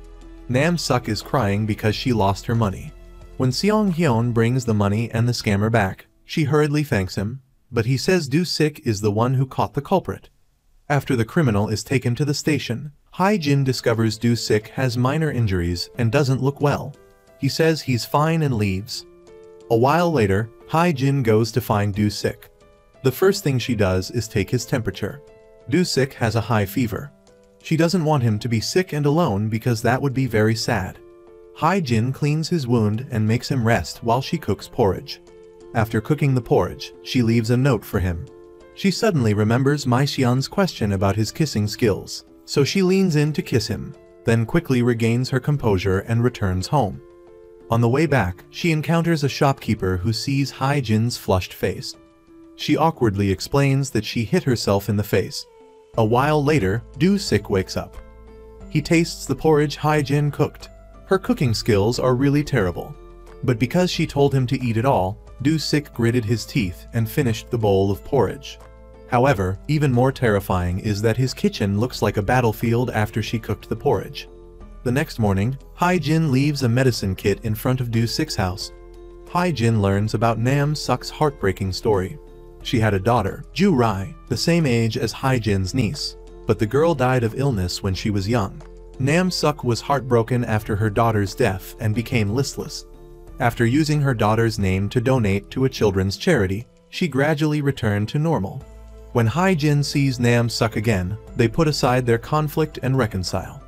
Nam-suk is crying because she lost her money. When Seong-hyun brings the money and the scammer back, she hurriedly thanks him, but he says Do-sik is the one who caught the culprit. After the criminal is taken to the station, Hae-jin discovers Do-sik has minor injuries and doesn't look well. He says he's fine and leaves. A while later, Hae-jin goes to find Do-sik. The first thing she does is take his temperature. Do-sik has a high fever. She doesn't want him to be sick and alone because that would be very sad. Hae-jin cleans his wound and makes him rest while she cooks porridge. After cooking the porridge, she leaves a note for him. She suddenly remembers Mae-seon's question about his kissing skills, so she leans in to kiss him, then quickly regains her composure and returns home. On the way back, she encounters a shopkeeper who sees Hae-jin's flushed face. She awkwardly explains that she hit herself in the face. A while later, Do-sik wakes up. He tastes the porridge Hae-jin cooked. Her cooking skills are really terrible. But because she told him to eat it all, Do-sik gritted his teeth and finished the bowl of porridge. However, even more terrifying is that his kitchen looks like a battlefield after she cooked the porridge. The next morning, Hae-jin leaves a medicine kit in front of Do-sik's house. Hae-jin learns about Nam-suk's heartbreaking story. She had a daughter, Ju-rai, the same age as Hae-jin's niece, but the girl died of illness when she was young. Nam-suk was heartbroken after her daughter's death and became listless. After using her daughter's name to donate to a children's charity, she gradually returned to normal. When Hae-jin sees Nam-suk again, they put aside their conflict and reconcile.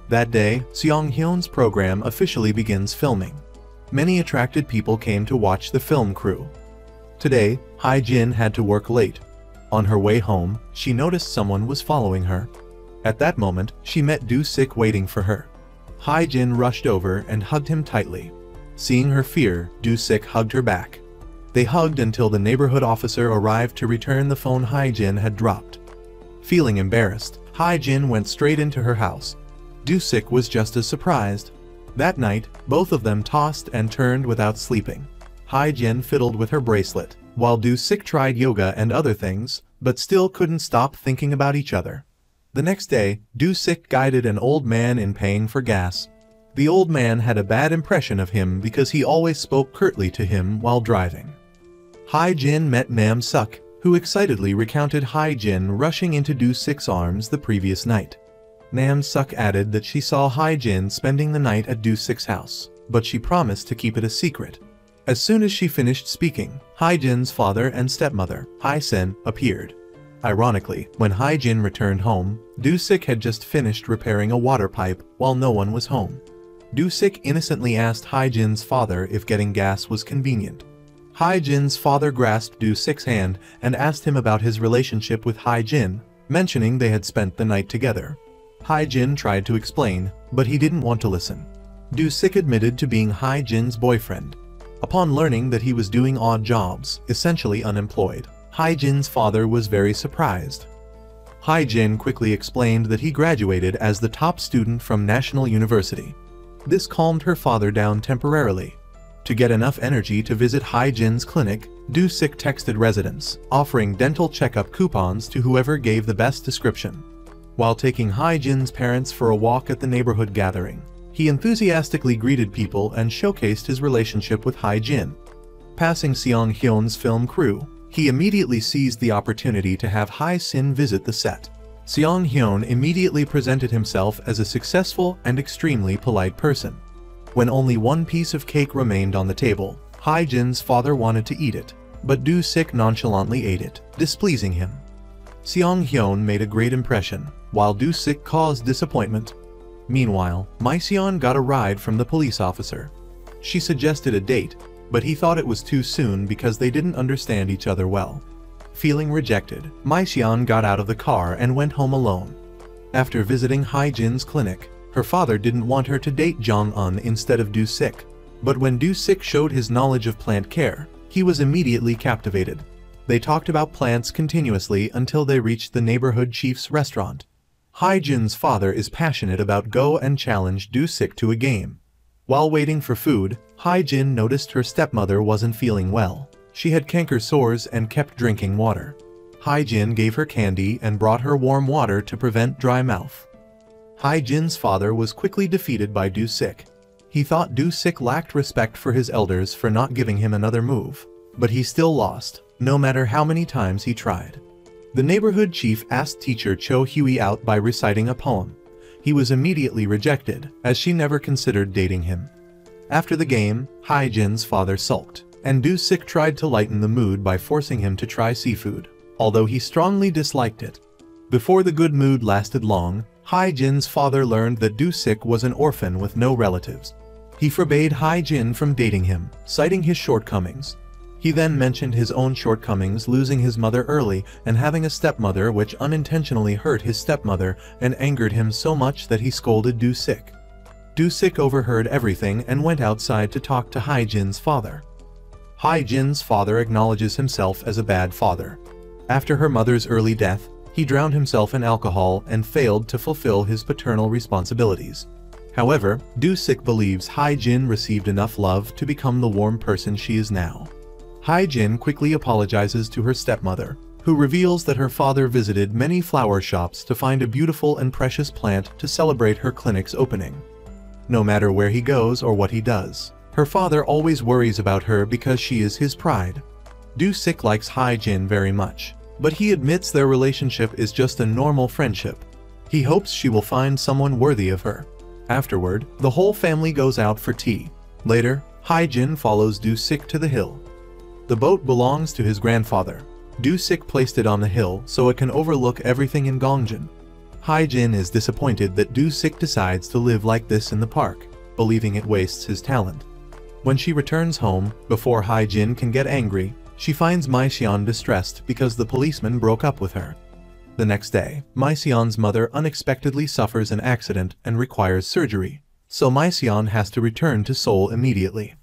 That day, Seong-hyun's program officially begins filming. Many attracted people came to watch the film crew. Today, Hae-jin had to work late. On her way home, she noticed someone was following her. At that moment, she met Do-sik waiting for her. Hae-jin rushed over and hugged him tightly. Seeing her fear, Do-sik hugged her back. They hugged until the neighborhood officer arrived to return the phone Hae-jin had dropped. Feeling embarrassed, Hae-jin went straight into her house. Do-sik was just as surprised. That night, both of them tossed and turned without sleeping. Hae-jin fiddled with her bracelet, while Do-sik tried yoga and other things, but still couldn't stop thinking about each other. The next day, Do-sik guided an old man in paying for gas. The old man had a bad impression of him because he always spoke curtly to him while driving. Hae-jin met Nam-suk, who excitedly recounted Hae-jin rushing into Do-sik's arms the previous night. Nam-suk added that she saw Hae-jin spending the night at Do-sik's house, but she promised to keep it a secret. As soon as she finished speaking, Hae-jin's father and stepmother, Hae-sen, appeared. Ironically, when Hae-jin returned home, Do-sik had just finished repairing a water pipe while no one was home. Do-sik innocently asked Hae-jin's father if getting gas was convenient. Hae-jin's father grasped Do-sik's hand and asked him about his relationship with Hae-jin, mentioning they had spent the night together. Hae-jin tried to explain, but he didn't want to listen. Do-sik admitted to being Hae-jin's boyfriend. Upon learning that he was doing odd jobs, essentially unemployed, Hae-jin's father was very surprised. Hae-jin quickly explained that he graduated as the top student from National University. This calmed her father down temporarily. To get enough energy to visit Hai-jin's clinic, Do-sik texted residents, offering dental checkup coupons to whoever gave the best description. While taking Hai-jin's parents for a walk at the neighborhood gathering, he enthusiastically greeted people and showcased his relationship with Hai-jin. Passing Seong-hyun's film crew, he immediately seized the opportunity to have Hai-sin visit the set. Seong-hyun immediately presented himself as a successful and extremely polite person. When only one piece of cake remained on the table, Hai-jin's father wanted to eat it, but Do-sik nonchalantly ate it, displeasing him. Seong-hyun made a great impression, while Do-sik caused disappointment. Meanwhile, Mi-seon got a ride from the police officer. She suggested a date, but he thought it was too soon because they didn't understand each other well. Feeling rejected, Mi-seon got out of the car and went home alone. After visiting Hai-jin's clinic, her father didn't want her to date Jong-un instead of Do-sik. But when Do-sik showed his knowledge of plant care, he was immediately captivated. They talked about plants continuously until they reached the neighborhood chief's restaurant. Hai-jin's father is passionate about Go and challenged Do-sik to a game. While waiting for food, Hai-jin noticed her stepmother wasn't feeling well. She had canker sores and kept drinking water. Hai-jin gave her candy and brought her warm water to prevent dry mouth. Hai-jin's father was quickly defeated by Do-sik. He thought Do-sik lacked respect for his elders for not giving him another move, but he still lost, no matter how many times he tried. The neighborhood chief asked teacher Cho Hui out by reciting a poem. He was immediately rejected, as she never considered dating him. After the game, Hai-jin's father sulked, and Do-sik tried to lighten the mood by forcing him to try seafood, although he strongly disliked it. Before the good mood lasted long, Hai-jin's father learned that Do-sik was an orphan with no relatives. He forbade Hai-jin from dating him, citing his shortcomings. He then mentioned his own shortcomings, losing his mother early and having a stepmother, which unintentionally hurt his stepmother and angered him so much that he scolded Do-sik. Do-sik overheard everything and went outside to talk to Hai-jin's father. Hai-jin's father acknowledges himself as a bad father. After her mother's early death, he drowned himself in alcohol and failed to fulfill his paternal responsibilities. However, Do-sik believes Hai-jin received enough love to become the warm person she is now. Hai-jin quickly apologizes to her stepmother, who reveals that her father visited many flower shops to find a beautiful and precious plant to celebrate her clinic's opening. No matter where he goes or what he does, her father always worries about her because she is his pride. Do-sik likes Hai-jin very much, but he admits their relationship is just a normal friendship. He hopes she will find someone worthy of her. Afterward, the whole family goes out for tea. Later, Hai-jin follows Do-sik to the hill. The boat belongs to his grandfather. Do-sik placed it on the hill so it can overlook everything in Gongjin. Hai-jin is disappointed that Do-sik decides to live like this in the park, believing it wastes his talent. When she returns home, before Hai-jin can get angry, she finds Mi-seon distressed because the policeman broke up with her. The next day, Mi-seon's mother unexpectedly suffers an accident and requires surgery, so Mi-seon has to return to Seoul immediately.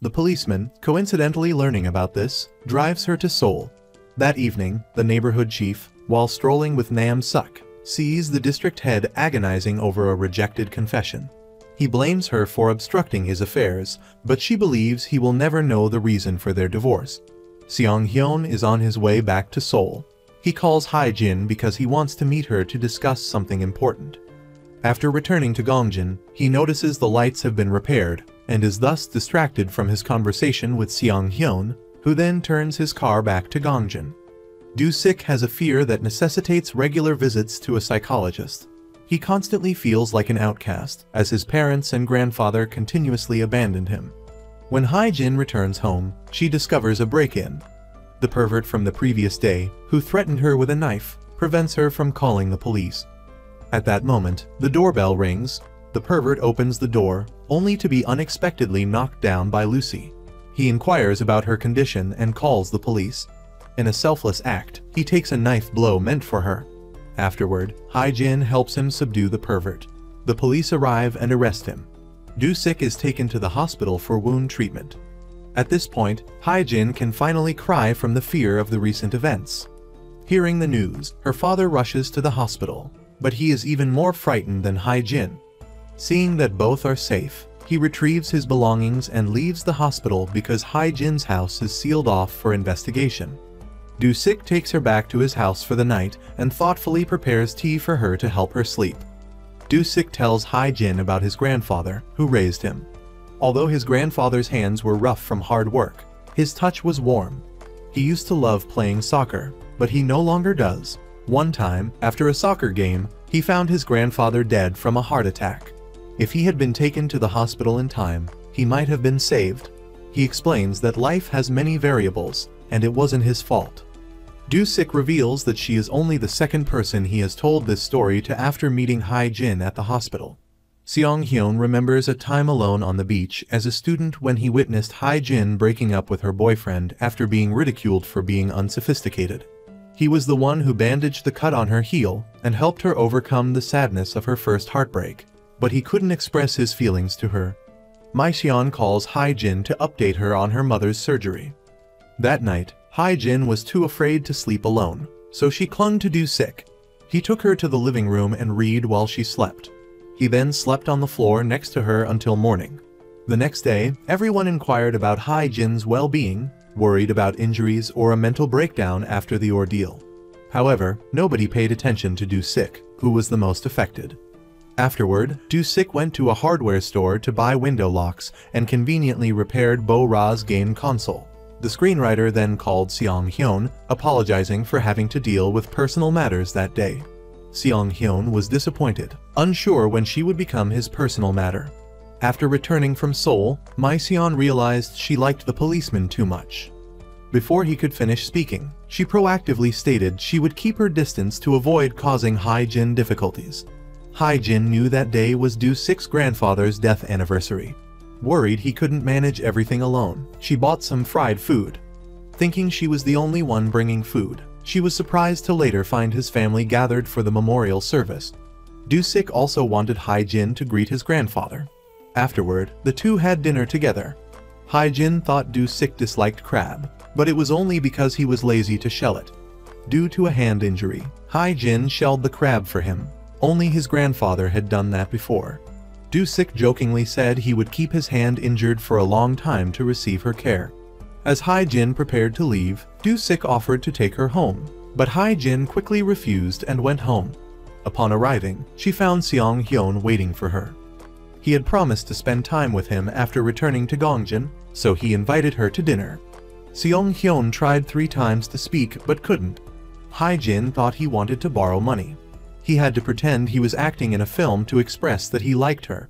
The policeman, coincidentally learning about this, drives her to Seoul. That evening, the neighborhood chief, while strolling with Nam-suk, sees the district head agonizing over a rejected confession. He blames her for obstructing his affairs, but she believes he will never know the reason for their divorce. Seong-hyun is on his way back to Seoul. He calls Hai-jin because he wants to meet her to discuss something important. After returning to Gongjin, he notices the lights have been repaired, and is thus distracted from his conversation with Seong-hyun, who then turns his car back to Gongjin. Do-sik has a fear that necessitates regular visits to a psychologist. He constantly feels like an outcast, as his parents and grandfather continuously abandoned him. When Hai-jin returns home, she discovers a break-in. The pervert from the previous day, who threatened her with a knife, prevents her from calling the police. At that moment, the doorbell rings. The pervert opens the door, only to be unexpectedly knocked down by Lucy. He inquires about her condition and calls the police. In a selfless act, he takes a knife blow meant for her. Afterward, Hai-jin helps him subdue the pervert. The police arrive and arrest him. Do-sik is taken to the hospital for wound treatment. At this point, Hai-jin can finally cry from the fear of the recent events. Hearing the news, her father rushes to the hospital, but he is even more frightened than Hai-jin. Seeing that both are safe, he retrieves his belongings and leaves the hospital because Hae-jin's house is sealed off for investigation. Do-sik takes her back to his house for the night and thoughtfully prepares tea for her to help her sleep. Do-sik tells Hae-jin about his grandfather, who raised him. Although his grandfather's hands were rough from hard work, his touch was warm. He used to love playing soccer, but he no longer does. One time, after a soccer game, he found his grandfather dead from a heart attack. If he had been taken to the hospital in time, he might have been saved. He explains that life has many variables, and it wasn't his fault. Do-sik reveals that she is only the second person he has told this story to after meeting Hae-jin at the hospital. Seong-hyun remembers a time alone on the beach as a student when he witnessed Hae-jin breaking up with her boyfriend after being ridiculed for being unsophisticated. He was the one who bandaged the cut on her heel and helped her overcome the sadness of her first heartbreak, but he couldn't express his feelings to her. Miseon calls Hae-jin to update her on her mother's surgery. That night, Hae-jin was too afraid to sleep alone, so she clung to Do-sik. He took her to the living room and read while she slept. He then slept on the floor next to her until morning. The next day, everyone inquired about Hae-jin's well-being, worried about injuries or a mental breakdown after the ordeal. However, nobody paid attention to Do-sik, who was the most affected. Afterward, Do-sik went to a hardware store to buy window locks and conveniently repaired Bo-ra's game console. The screenwriter then called Seong-hyun, apologizing for having to deal with personal matters that day. Seong-hyun was disappointed, unsure when she would become his personal matter. After returning from Seoul, Miseon realized she liked the policeman too much. Before he could finish speaking, she proactively stated she would keep her distance to avoid causing Hae-jin difficulties. Hae-jin knew that day was Do-sik's grandfather's death anniversary. Worried he couldn't manage everything alone, she bought some fried food. Thinking she was the only one bringing food, she was surprised to later find his family gathered for the memorial service. Do-sik also wanted Hae-jin to greet his grandfather. Afterward, the two had dinner together. Hae-jin thought Do-sik disliked crab, but it was only because he was lazy to shell it. Due to a hand injury, Hae-jin shelled the crab for him. Only his grandfather had done that before. Do-sik jokingly said he would keep his hand injured for a long time to receive her care. As Hae-jin prepared to leave, Do-sik offered to take her home, but Hae-jin quickly refused and went home. Upon arriving, she found Seong-hyun waiting for her. He had promised to spend time with him after returning to Gongjin, so he invited her to dinner. Seong-hyun tried 3 times to speak but couldn't. Hae-jin thought he wanted to borrow money. He had to pretend he was acting in a film to express that he liked her.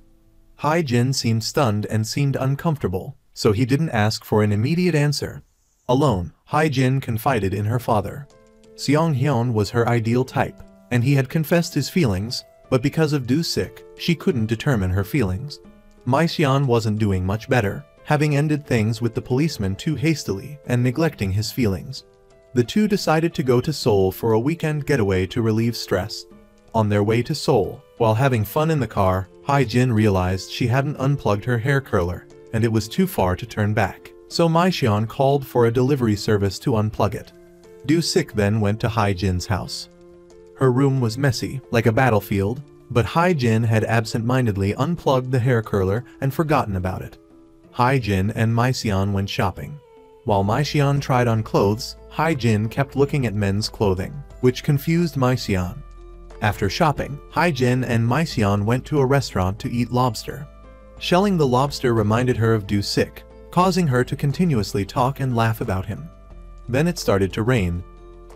Hae-jin seemed stunned and seemed uncomfortable, so he didn't ask for an immediate answer. Alone, Hae-jin confided in her father. Seong-hyun was her ideal type, and he had confessed his feelings, but because of Do-sik, she couldn't determine her feelings. Miseon wasn't doing much better, having ended things with the policeman too hastily and neglecting his feelings. The two decided to go to Seoul for a weekend getaway to relieve stress. On their way to Seoul, while having fun in the car, Hae-jin realized she hadn't unplugged her hair curler, and it was too far to turn back, so Miseon called for a delivery service to unplug it. Do-sik then went to Hae-jin's house. Her room was messy, like a battlefield, but Hae-jin had absent-mindedly unplugged the hair curler and forgotten about it. Hae-jin and Miseon went shopping. While Miseon tried on clothes, Hae-jin kept looking at men's clothing, which confused Miseon. After shopping, Hae-jin and Miseon went to a restaurant to eat lobster. Shelling the lobster reminded her of Do-sik, causing her to continuously talk and laugh about him. Then it started to rain.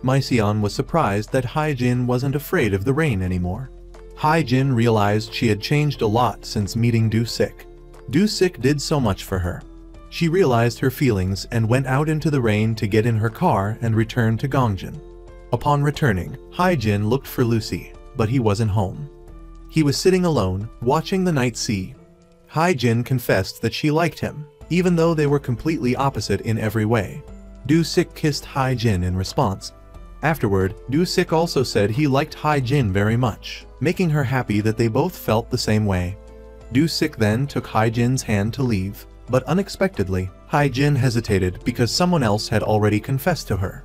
Miseon was surprised that Hae-jin wasn't afraid of the rain anymore. Hae-jin realized she had changed a lot since meeting Do-sik. Do-sik did so much for her. She realized her feelings and went out into the rain to get in her car and return to Gongjin. Upon returning, Hae-jin looked for Lucy, but he wasn't home. He was sitting alone, watching the night sea. Hae-jin confessed that she liked him, even though they were completely opposite in every way. Do-sik kissed Hae-jin in response. Afterward, Do-sik also said he liked Hae-jin very much, making her happy that they both felt the same way. Do-sik then took Hae-jin's hand to leave, but unexpectedly, Hae-jin hesitated because someone else had already confessed to her.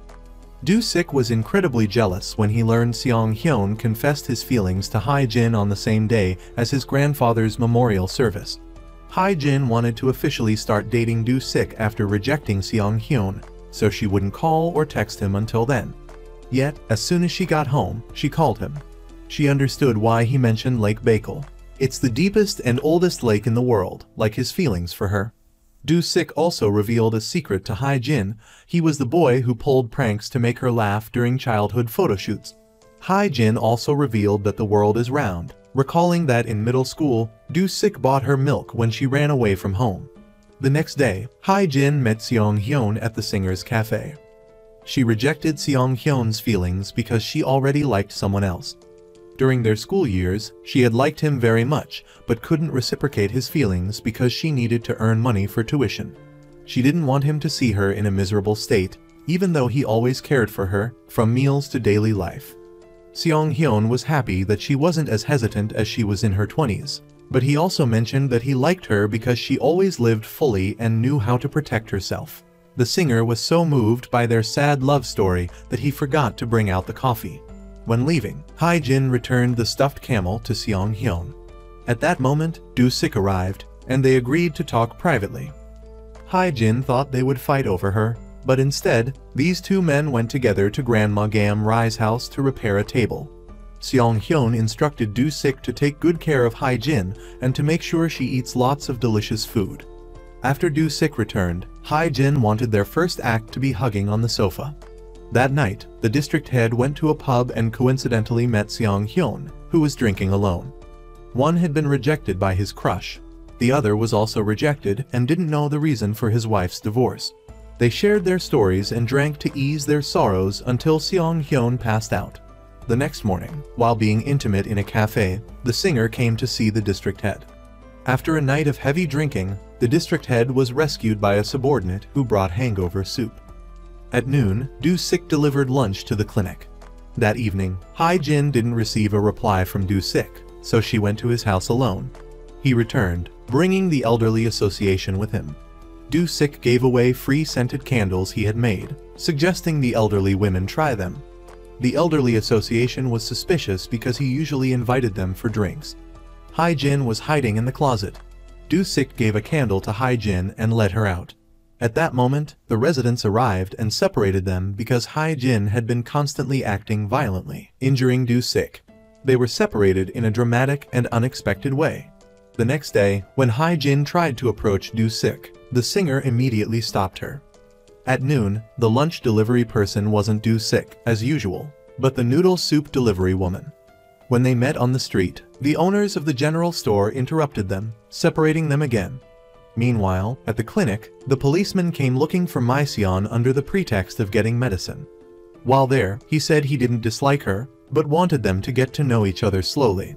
Do-sik was incredibly jealous when he learned Seong-hyun confessed his feelings to Hae-jin on the same day as his grandfather's memorial service. Hae-jin wanted to officially start dating Do-sik after rejecting Seong-hyun, so she wouldn't call or text him until then. Yet, as soon as she got home, she called him. She understood why he mentioned Lake Baikal. It's the deepest and oldest lake in the world, like his feelings for her. Do-sik also revealed a secret to Hae-jin. He was the boy who pulled pranks to make her laugh during childhood photoshoots. Hae-jin also revealed that the world is round, recalling that in middle school, Do-sik bought her milk when she ran away from home. The next day, Hae-jin met Seong-hyun at the singer's cafe. She rejected Seong-hyun's feelings because she already liked someone else. During their school years, she had liked him very much, but couldn't reciprocate his feelings because she needed to earn money for tuition. She didn't want him to see her in a miserable state, even though he always cared for her, from meals to daily life. Seong-hyun was happy that she wasn't as hesitant as she was in her 20s, but he also mentioned that he liked her because she always lived fully and knew how to protect herself. The singer was so moved by their sad love story that he forgot to bring out the coffee. When leaving, Hae-jin returned the stuffed camel to Seong-hyun. At that moment, Do-sik arrived, and they agreed to talk privately. Hae-jin thought they would fight over her, but instead, these two men went together to Grandma Gam Rai's house to repair a table. Seong-hyun instructed Do-sik to take good care of Hae-jin and to make sure she eats lots of delicious food. After Do-sik returned, Hae-jin wanted their first act to be hugging on the sofa. That night, the district head went to a pub and coincidentally met Seong-hyun, who was drinking alone. One had been rejected by his crush. The other was also rejected and didn't know the reason for his wife's divorce. They shared their stories and drank to ease their sorrows until Seong-hyun passed out. The next morning, while being intimate in a cafe, the singer came to see the district head. After a night of heavy drinking, the district head was rescued by a subordinate who brought hangover soup. At noon, Do-sik delivered lunch to the clinic. That evening, Hae-jin didn't receive a reply from Do-sik, so she went to his house alone. He returned, bringing the elderly association with him. Do-sik gave away free scented candles he had made, suggesting the elderly women try them. The elderly association was suspicious because he usually invited them for drinks. Hae-jin was hiding in the closet. Do-sik gave a candle to Hae-jin and let her out. At that moment, the residents arrived and separated them because Hae-jin had been constantly acting violently, injuring Do-sik. They were separated in a dramatic and unexpected way. The next day, when Hae-jin tried to approach Do-sik, the singer immediately stopped her. At noon, the lunch delivery person wasn't Do-sik, as usual, but the noodle soup delivery woman. When they met on the street, the owners of the general store interrupted them, separating them again. Meanwhile, at the clinic, the policeman came looking for Miseon under the pretext of getting medicine. While there, he said he didn't dislike her, but wanted them to get to know each other slowly.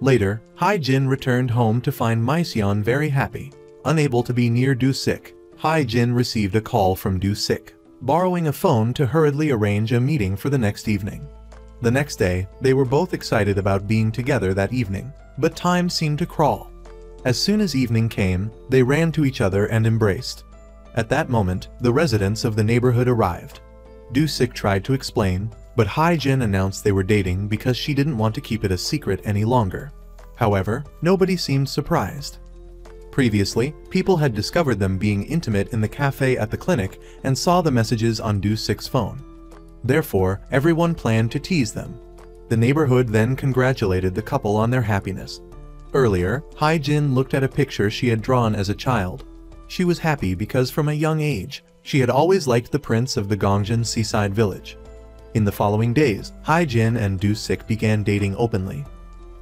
Later, Hae-jin returned home to find Miseon very happy. Unable to be near Do-sik, Hae-jin received a call from Do-sik, borrowing a phone to hurriedly arrange a meeting for the next evening. The next day, they were both excited about being together that evening, but time seemed to crawl. As soon as evening came, they ran to each other and embraced. At that moment, the residents of the neighborhood arrived. Do-sik tried to explain, but Hae-jin announced they were dating because she didn't want to keep it a secret any longer. However, nobody seemed surprised. Previously, people had discovered them being intimate in the cafe at the clinic and saw the messages on Do-sik's phone. Therefore, everyone planned to tease them. The neighborhood then congratulated the couple on their happiness. Earlier, Hae-jin looked at a picture she had drawn as a child. She was happy because from a young age, she had always liked the prince of the Gongjin seaside village. In the following days, Hae-jin and Do-sik began dating openly.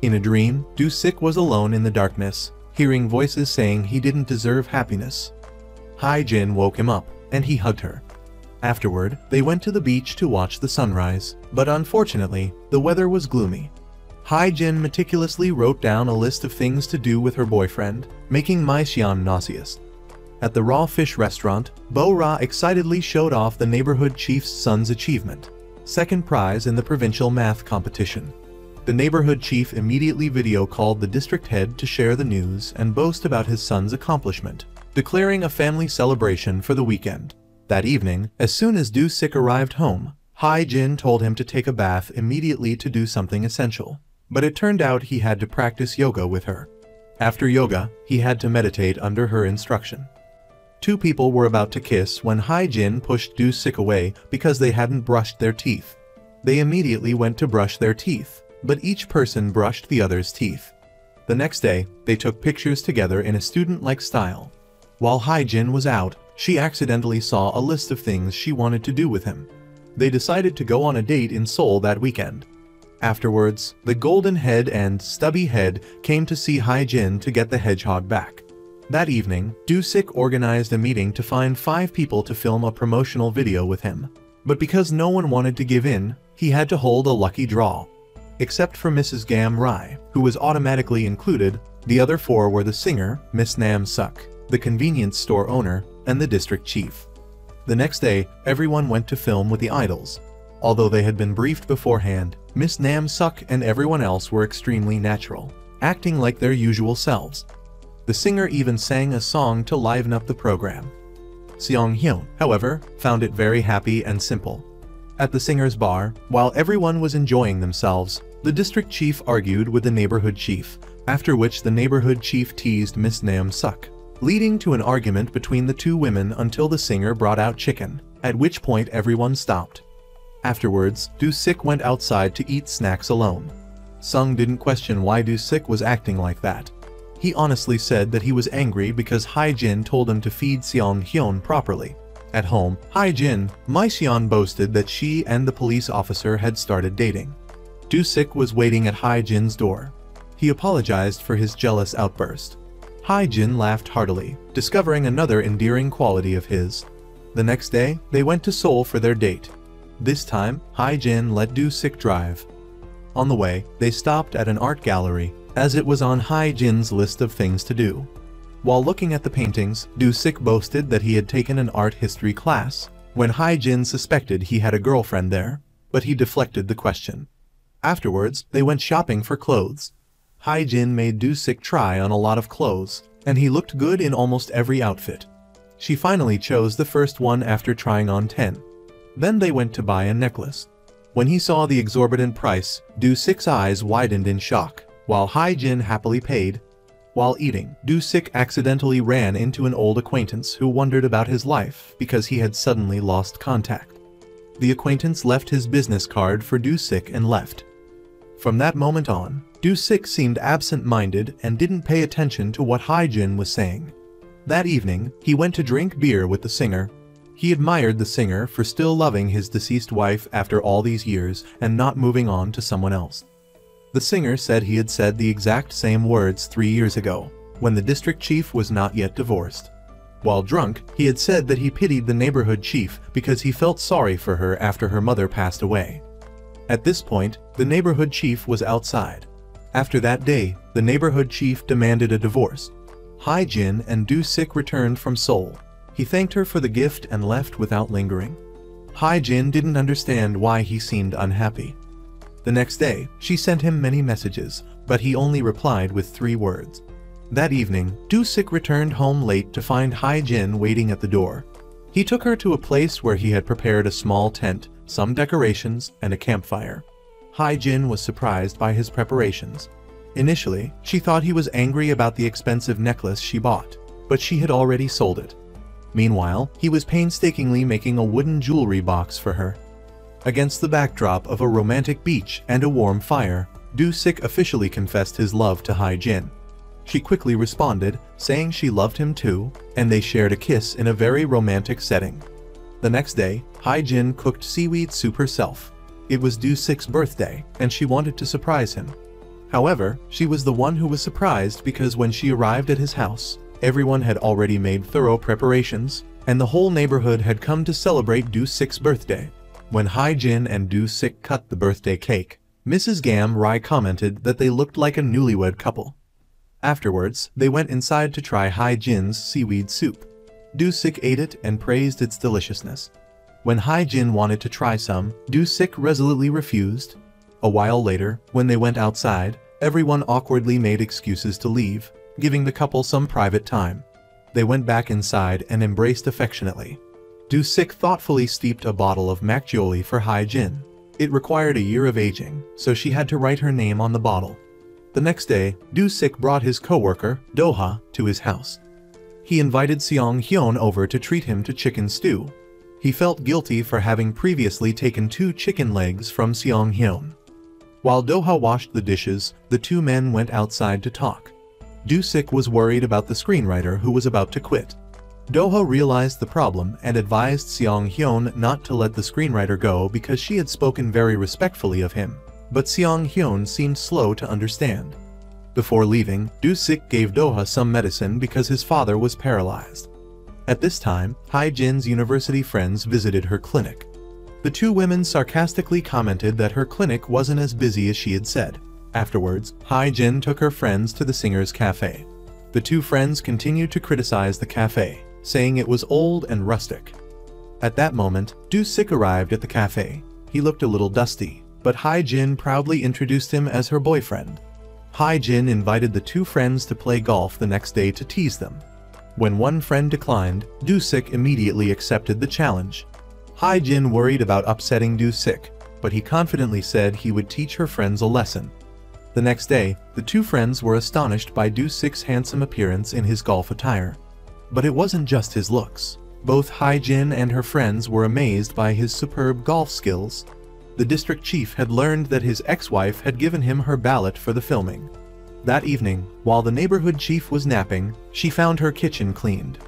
In a dream, Do-sik was alone in the darkness, hearing voices saying he didn't deserve happiness. Hae-jin woke him up, and he hugged her. Afterward, they went to the beach to watch the sunrise, but unfortunately, the weather was gloomy. Hae-jin meticulously wrote down a list of things to do with her boyfriend, making Miseon nauseous. At the raw fish restaurant, Bo-ra excitedly showed off the neighborhood chief's son's achievement, second prize in the provincial math competition. The neighborhood chief immediately video-called the district head to share the news and boast about his son's accomplishment, declaring a family celebration for the weekend. That evening, as soon as Do-sik arrived home, Hai-jin told him to take a bath immediately to do something essential, but it turned out he had to practice yoga with her. After yoga, he had to meditate under her instruction. Two people were about to kiss when Hai-jin pushed Do-sik away because they hadn't brushed their teeth. They immediately went to brush their teeth, but each person brushed the other's teeth. The next day, they took pictures together in a student-like style. While Hai-jin was out, she accidentally saw a list of things she wanted to do with him. They decided to go on a date in Seoul that weekend. Afterwards, the golden head and stubby head came to see Hai-jin to get the hedgehog back. That evening, Do-sik organized a meeting to find 5 people to film a promotional video with him. But because no one wanted to give in, he had to hold a lucky draw. Except for Mrs. Gam Rai, who was automatically included, the other 4 were the singer, Miss Nam Suk, the convenience store owner, and the district chief. The next day, everyone went to film with the idols. Although they had been briefed beforehand, Miss Nam Suk and everyone else were extremely natural, acting like their usual selves. The singer even sang a song to liven up the program. Seong Hyun, however, found it very happy and simple. At the singer's bar, while everyone was enjoying themselves, the district chief argued with the neighborhood chief, after which the neighborhood chief teased Miss Nam Suk, leading to an argument between the 2 women until the singer brought out chicken, at which point everyone stopped. Afterwards, Do-sik went outside to eat snacks alone. Sung didn't question why Do-sik was acting like that. He honestly said that he was angry because Hai-jin told him to feed Seong Hyun properly. At home, Hai-jin, Mai-seon boasted that she and the police officer had started dating. Do-sik was waiting at Hai-jin's door. He apologized for his jealous outburst. Hai-jin laughed heartily, discovering another endearing quality of his. The next day, they went to Seoul for their date. This time, Hai-jin let Do-sik drive. On the way, they stopped at an art gallery, as it was on Hai-jin's list of things to do. While looking at the paintings, Do-sik boasted that he had taken an art history class, when Hai-jin suspected he had a girlfriend there, but he deflected the question. Afterwards, they went shopping for clothes. Hai-jin made Do-sik try on a lot of clothes, and he looked good in almost every outfit. She finally chose the first one after trying on 10. Then they went to buy a necklace. When he saw the exorbitant price, Do-sik's eyes widened in shock, while Hai-jin happily paid. While eating, Do-sik accidentally ran into an old acquaintance who wondered about his life because he had suddenly lost contact. The acquaintance left his business card for Do-sik and left. From that moment on, Do-sik seemed absent-minded and didn't pay attention to what Hai-jin was saying. That evening, he went to drink beer with the singer. He admired the singer for still loving his deceased wife after all these years and not moving on to someone else. The singer said he had said the exact same words 3 years ago, when the district chief was not yet divorced. While drunk, he had said that he pitied the neighborhood chief because he felt sorry for her after her mother passed away. At this point, the neighborhood chief was outside. After that day, the neighborhood chief demanded a divorce. Hai-jin and Do-sik returned from Seoul. He thanked her for the gift and left without lingering. Hai-jin didn't understand why he seemed unhappy. The next day, she sent him many messages, but he only replied with 3 words. That evening, Do-sik returned home late to find Hai-jin waiting at the door. He took her to a place where he had prepared a small tent, some decorations, and a campfire. Hai-jin was surprised by his preparations. Initially, she thought he was angry about the expensive necklace she bought, but she had already sold it. Meanwhile, he was painstakingly making a wooden jewelry box for her. Against the backdrop of a romantic beach and a warm fire, Do-sik officially confessed his love to Hai-jin. She quickly responded, saying she loved him too, and they shared a kiss in a very romantic setting. The next day, Hai-jin cooked seaweed soup herself. It was Do-sik's birthday, and she wanted to surprise him. However, she was the one who was surprised because when she arrived at his house, everyone had already made thorough preparations, and the whole neighborhood had come to celebrate Do-sik's birthday. When Hai-jin and Do-sik cut the birthday cake, Mrs. Gam Rai commented that they looked like a newlywed couple. Afterwards, they went inside to try Hai-jin's seaweed soup. Do-sik ate it and praised its deliciousness. When Hai-jin wanted to try some, Do-sik resolutely refused. A while later, when they went outside, everyone awkwardly made excuses to leave, giving the couple some private time. They went back inside and embraced affectionately. Du Sik thoughtfully steeped a bottle of makgeolli for Hai Jin. It required a year of aging, so she had to write her name on the bottle. The next day, Du Sik brought his co-worker, Do-ha, to his house. He invited Seong Hyun over to treat him to chicken stew. He felt guilty for having previously taken 2 chicken legs from Seong Hyun. While Do-ha washed the dishes, the 2 men went outside to talk. Du Sik was worried about the screenwriter who was about to quit. Do-ha realized the problem and advised Seong Hyun not to let the screenwriter go because she had spoken very respectfully of him. But Seong Hyun seemed slow to understand. Before leaving, Du Sik gave Do-ha some medicine because his father was paralyzed. At this time, Hai Jin's university friends visited her clinic. The 2 women sarcastically commented that her clinic wasn't as busy as she had said. Afterwards, Hai Jin took her friends to the singer's cafe. The 2 friends continued to criticize the cafe, saying it was old and rustic. At that moment, Du Sik arrived at the cafe. He looked a little dusty, but Hai Jin proudly introduced him as her boyfriend. Hai Jin invited the 2 friends to play golf the next day to tease them. When one friend declined, Du Sik immediately accepted the challenge. Hai Jin worried about upsetting Du Sik, but he confidently said he would teach her friends a lesson. The next day, the 2 friends were astonished by Du Sik's handsome appearance in his golf attire. But it wasn't just his looks. Both Hai Jin and her friends were amazed by his superb golf skills. The district chief had learned that his ex-wife had given him her ballot for the filming. That evening, while the neighborhood chief was napping, she found her kitchen cleaned.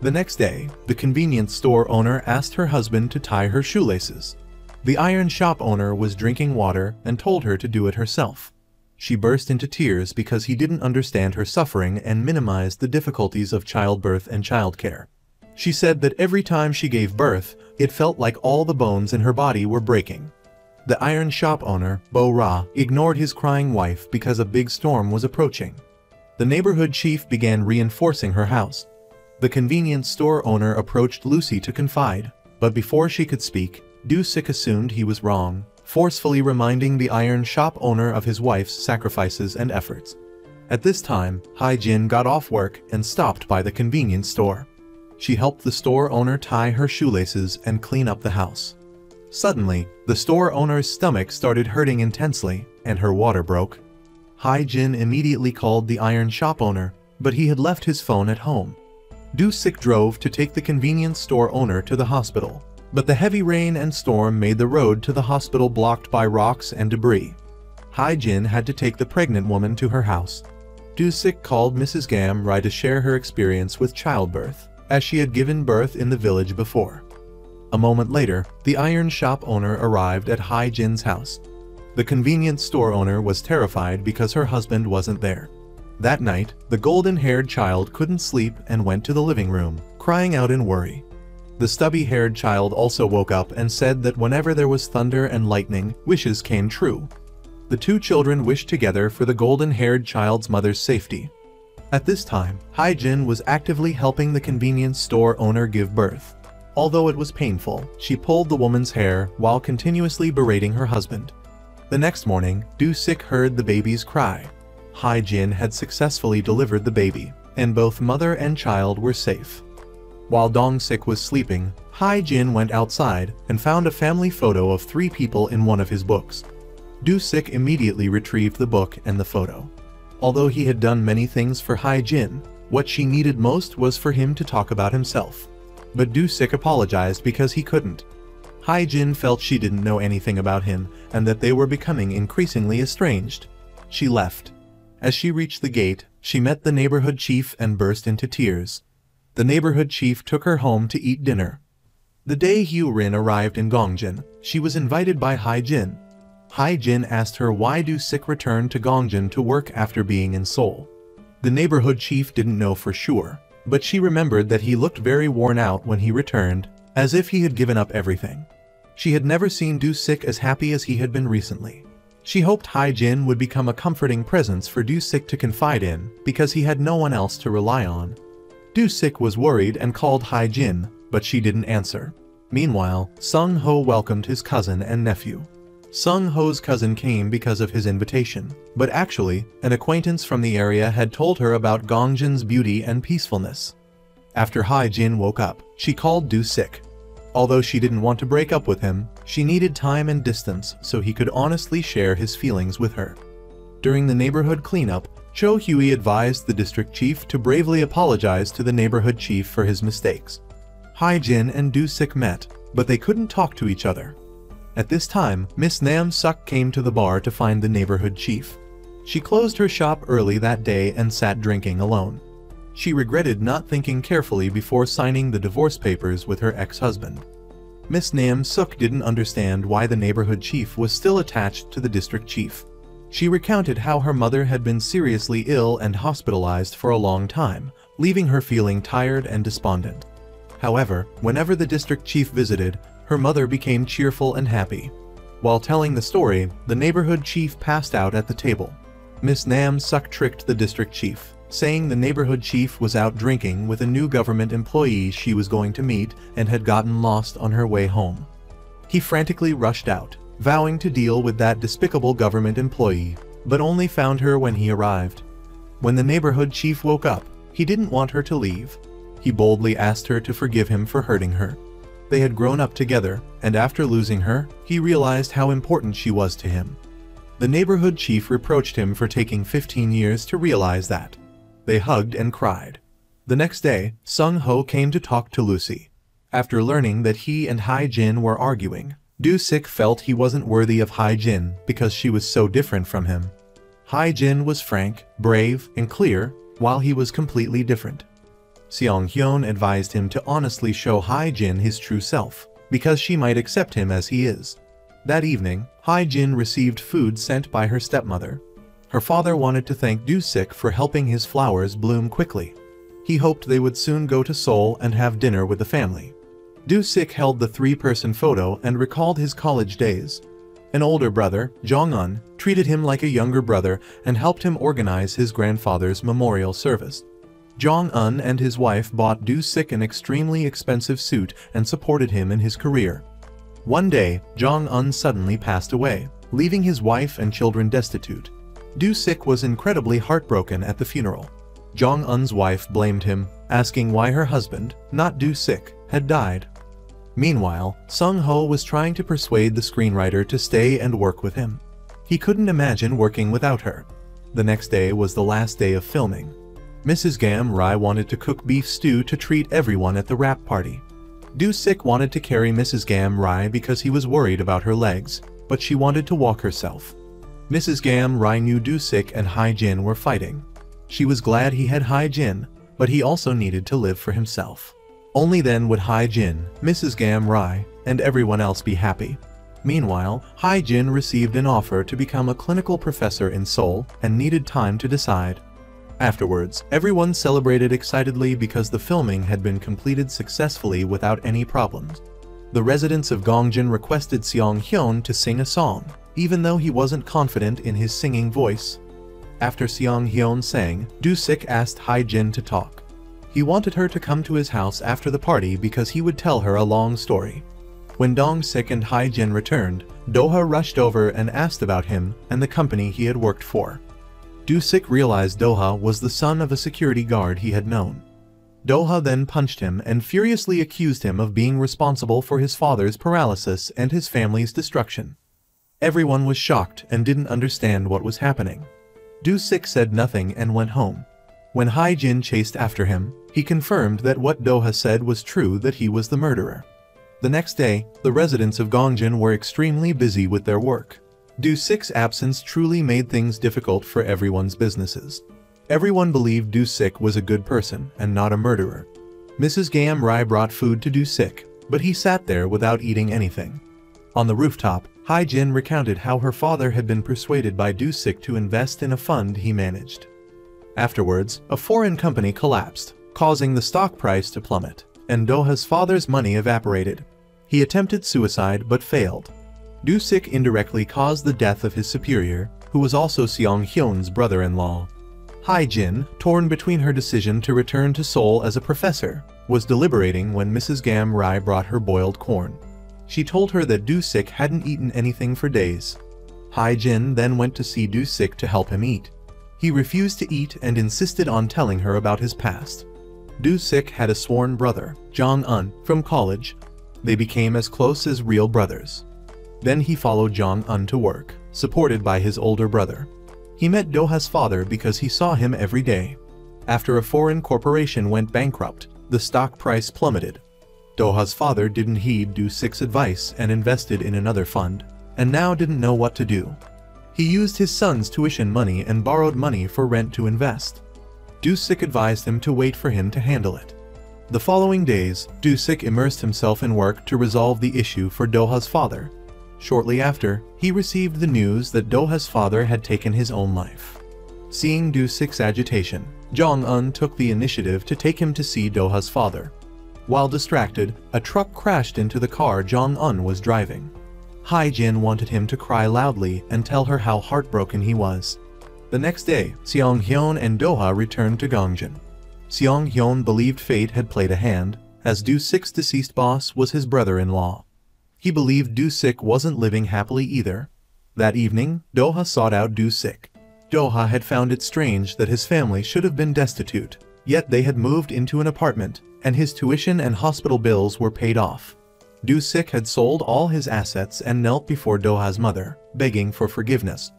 The next day, the convenience store owner asked her husband to tie her shoelaces. The iron shop owner was drinking water and told her to do it herself. She burst into tears because he didn't understand her suffering and minimized the difficulties of childbirth and childcare. She said that every time she gave birth, it felt like all the bones in her body were breaking. The iron shop owner, Bo Ra, ignored his crying wife because a big storm was approaching. The neighborhood chief began reinforcing her house. The convenience store owner approached Lucy to confide, but before she could speak, Du Sik assumed he was wrong, forcefully reminding the iron shop owner of his wife's sacrifices and efforts. At this time, Hai Jin got off work and stopped by the convenience store. She helped the store owner tie her shoelaces and clean up the house. Suddenly, the store owner's stomach started hurting intensely, and her water broke. Hai Jin immediately called the iron shop owner, but he had left his phone at home. Du Sik drove to take the convenience store owner to the hospital, but the heavy rain and storm made the road to the hospital blocked by rocks and debris. Hai Jin had to take the pregnant woman to her house. Du Sik called Mrs. Gam Rai to share her experience with childbirth, as she had given birth in the village before. A moment later, the iron shop owner arrived at Hai Jin's house. The convenience store owner was terrified because her husband wasn't there. That night, the golden-haired child couldn't sleep and went to the living room, crying out in worry. The stubby-haired child also woke up and said that whenever there was thunder and lightning, wishes came true. The 2 children wished together for the golden-haired child's mother's safety. At this time, Hai Jin was actively helping the convenience store owner give birth. Although it was painful, she pulled the woman's hair while continuously berating her husband. The next morning, Du Sik heard the baby's cry. Hai Jin had successfully delivered the baby, and both mother and child were safe. While Dong Sik was sleeping, Hai Jin went outside and found a family photo of 3 people in one of his books. Du Sik immediately retrieved the book and the photo. Although he had done many things for Hai Jin, what she needed most was for him to talk about himself. But Du Sik apologized because he couldn't. Hai Jin felt she didn't know anything about him and that they were becoming increasingly estranged. She left. As she reached the gate, she met the neighborhood chief and burst into tears. The neighborhood chief took her home to eat dinner. The day Hyo Rin arrived in Gongjin, she was invited by Hai Jin. Hai Jin asked her why Du Sik returned to Gongjin to work after being in Seoul. The neighborhood chief didn't know for sure, but she remembered that he looked very worn out when he returned, as if he had given up everything. She had never seen Du Sik as happy as he had been recently. She hoped Hai Jin would become a comforting presence for Du Sik to confide in, because he had no one else to rely on. Du Sik was worried and called Hai Jin, but she didn't answer. Meanwhile, Sung Ho welcomed his cousin and nephew. Sung Ho's cousin came because of his invitation, but actually, an acquaintance from the area had told her about Gongjin's beauty and peacefulness. After Hai Jin woke up, she called Du Sik. Although she didn't want to break up with him, she needed time and distance so he could honestly share his feelings with her. During the neighborhood cleanup, Cho Hui advised the district chief to bravely apologize to the neighborhood chief for his mistakes. Hae-jin and Do-sik met, but they couldn't talk to each other. At this time, Miss Nam-suk came to the bar to find the neighborhood chief. She closed her shop early that day and sat drinking alone. She regretted not thinking carefully before signing the divorce papers with her ex-husband. Miss Nam-suk didn't understand why the neighborhood chief was still attached to the district chief. She recounted how her mother had been seriously ill and hospitalized for a long time, leaving her feeling tired and despondent. However, whenever the district chief visited, her mother became cheerful and happy. While telling the story, the neighborhood chief passed out at the table. Miss Nam-suk tricked the district chief, saying the neighborhood chief was out drinking with a new government employee she was going to meet and had gotten lost on her way home. He frantically rushed out, vowing to deal with that despicable government employee, but only found her when he arrived. When the neighborhood chief woke up, he didn't want her to leave. He boldly asked her to forgive him for hurting her. They had grown up together, and after losing her, he realized how important she was to him. The neighborhood chief reproached him for taking 15 years to realize that. They hugged and cried. The next day, Sung-ho came to talk to Lucy. After learning that he and Hae-jin were arguing, Do-sik felt he wasn't worthy of Hae-jin because she was so different from him. Hae-jin was frank, brave, and clear, while he was completely different. Seong-hyun advised him to honestly show Hae-jin his true self, because she might accept him as he is. That evening, Hae-jin received food sent by her stepmother. Her father wanted to thank Do-sik for helping his flowers bloom quickly. He hoped they would soon go to Seoul and have dinner with the family. Do-sik held the three-person photo and recalled his college days. An older brother, Jong-un, treated him like a younger brother and helped him organize his grandfather's memorial service. Jong-un and his wife bought Do-sik an extremely expensive suit and supported him in his career. One day, Jong-un suddenly passed away, leaving his wife and children destitute. Do-sik was incredibly heartbroken at the funeral. Jong-un's wife blamed him, asking why her husband, not Do-sik, had died. Meanwhile, Sung-ho was trying to persuade the screenwriter to stay and work with him. He couldn't imagine working without her. The next day was the last day of filming. Mrs. Gam-ri wanted to cook beef stew to treat everyone at the wrap party. Do-sik wanted to carry Mrs. Gam-ri because he was worried about her legs, but she wanted to walk herself. Mrs. Gam-ri knew Do-sik and Hae-jin were fighting. She was glad he had Hae-jin, but he also needed to live for himself. Only then would Hae-jin, Mrs. Gam-ri, and everyone else be happy. Meanwhile, Hae-jin received an offer to become a clinical professor in Seoul and needed time to decide. Afterwards, everyone celebrated excitedly because the filming had been completed successfully without any problems. The residents of Gongjin requested Seong-hyun to sing a song, even though he wasn't confident in his singing voice. After Seong-hyun sang, Do-sik asked Hae-jin to talk. He wanted her to come to his house after the party because he would tell her a long story. When Dong-sik and Hae-jin returned, Do-ha rushed over and asked about him and the company he had worked for. Do-sik realized Do-ha was the son of a security guard he had known. Do-ha then punched him and furiously accused him of being responsible for his father's paralysis and his family's destruction. Everyone was shocked and didn't understand what was happening. Do-sik said nothing and went home. When Hae-jin chased after him, he confirmed that what Do-ha said was true, that he was the murderer. The next day, the residents of Gongjin were extremely busy with their work. Do-sik's absence truly made things difficult for everyone's businesses. Everyone believed Do-sik was a good person and not a murderer. Mrs. Gam-ri brought food to Do-sik, but he sat there without eating anything. On the rooftop, Hae-jin recounted how her father had been persuaded by Do-sik to invest in a fund he managed. Afterwards, a foreign company collapsed, causing the stock price to plummet, and Do-ha's father's money evaporated. He attempted suicide but failed. Do-sik indirectly caused the death of his superior, who was also Seong-hyun's brother-in-law. Hae-jin, torn between her decision to return to Seoul as a professor, was deliberating when Mrs. Gam-ri brought her boiled corn. She told her that Do-sik hadn't eaten anything for days. Hae-jin then went to see Do-sik to help him eat. He refused to eat and insisted on telling her about his past. Do-sik had a sworn brother, Jong-un, from college. They became as close as real brothers. Then he followed Jong-un to work, supported by his older brother. He met Do-ha's father because he saw him every day. After a foreign corporation went bankrupt, the stock price plummeted. Do-ha's father didn't heed Do-sik's advice and invested in another fund, and now didn't know what to do. He used his son's tuition money and borrowed money for rent to invest. Do-sik advised him to wait for him to handle it. The following days, Do-sik immersed himself in work to resolve the issue for Do-ha's father. Shortly after, he received the news that Do-ha's father had taken his own life. Seeing Do-sik's agitation, Jong-un took the initiative to take him to see Do-ha's father. While distracted, a truck crashed into the car Jong-un was driving. Hae-jin wanted him to cry loudly and tell her how heartbroken he was. The next day, Seong-hyun and Do-ha returned to Gongjin. Seong-hyun believed fate had played a hand, as Do-sik's deceased boss was his brother-in-law. He believed Do-sik wasn't living happily either. That evening, Do-ha sought out Do-sik. Do-ha had found it strange that his family should have been destitute, yet they had moved into an apartment, and his tuition and hospital bills were paid off. Do-sik had sold all his assets and knelt before Do-ha's mother, begging for forgiveness.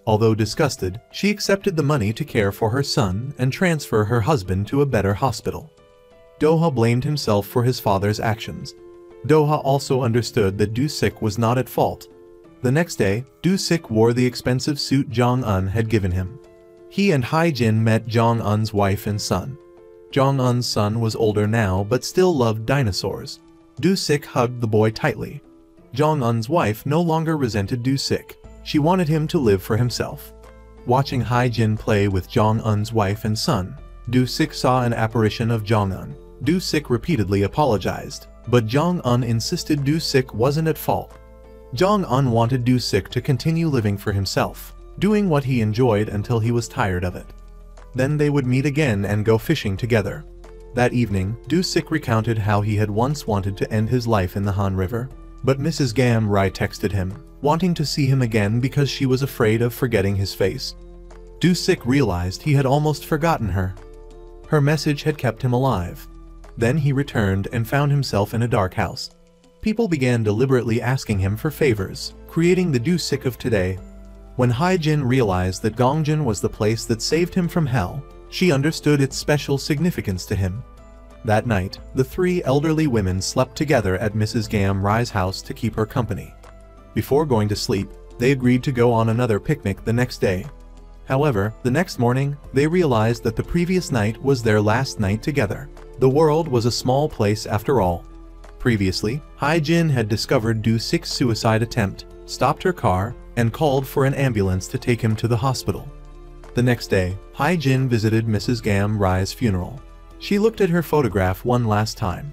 Although disgusted, she accepted the money to care for her son and transfer her husband to a better hospital. Do-ha blamed himself for his father's actions. Do-ha also understood that Do-sik was not at fault. The next day, Do-sik wore the expensive suit Jong-un had given him. He and Hae-jin met Jong-un's wife and son. Jong-un's son was older now but still loved dinosaurs. Do-sik hugged the boy tightly. Jong-un's wife no longer resented Do-sik. She wanted him to live for himself. Watching Hae-jin play with Jong-un's wife and son, Do-sik saw an apparition of Jong-un. Do-sik repeatedly apologized, but Jong-un insisted Do-sik wasn't at fault. Jong-un wanted Do-sik to continue living for himself, doing what he enjoyed until he was tired of it. Then they would meet again and go fishing together. That evening, Do-sik recounted how he had once wanted to end his life in the Han River, but Mrs. Gam-ri texted him, wanting to see him again because she was afraid of forgetting his face. Do-sik realized he had almost forgotten her. Her message had kept him alive. Then he returned and found himself in a dark house. People began deliberately asking him for favors, creating the Do-sik of today. When Hae-jin realized that Gongjin was the place that saved him from hell, she understood its special significance to him. That night, the three elderly women slept together at Mrs. Gam-ri's house to keep her company. Before going to sleep, they agreed to go on another picnic the next day. However, the next morning, they realized that the previous night was their last night together. The world was a small place after all. Previously, Hae-jin had discovered Do-sik's suicide attempt, stopped her car, and called for an ambulance to take him to the hospital. The next day, Hae-jin visited Mrs. Gam-ri's funeral. She looked at her photograph one last time.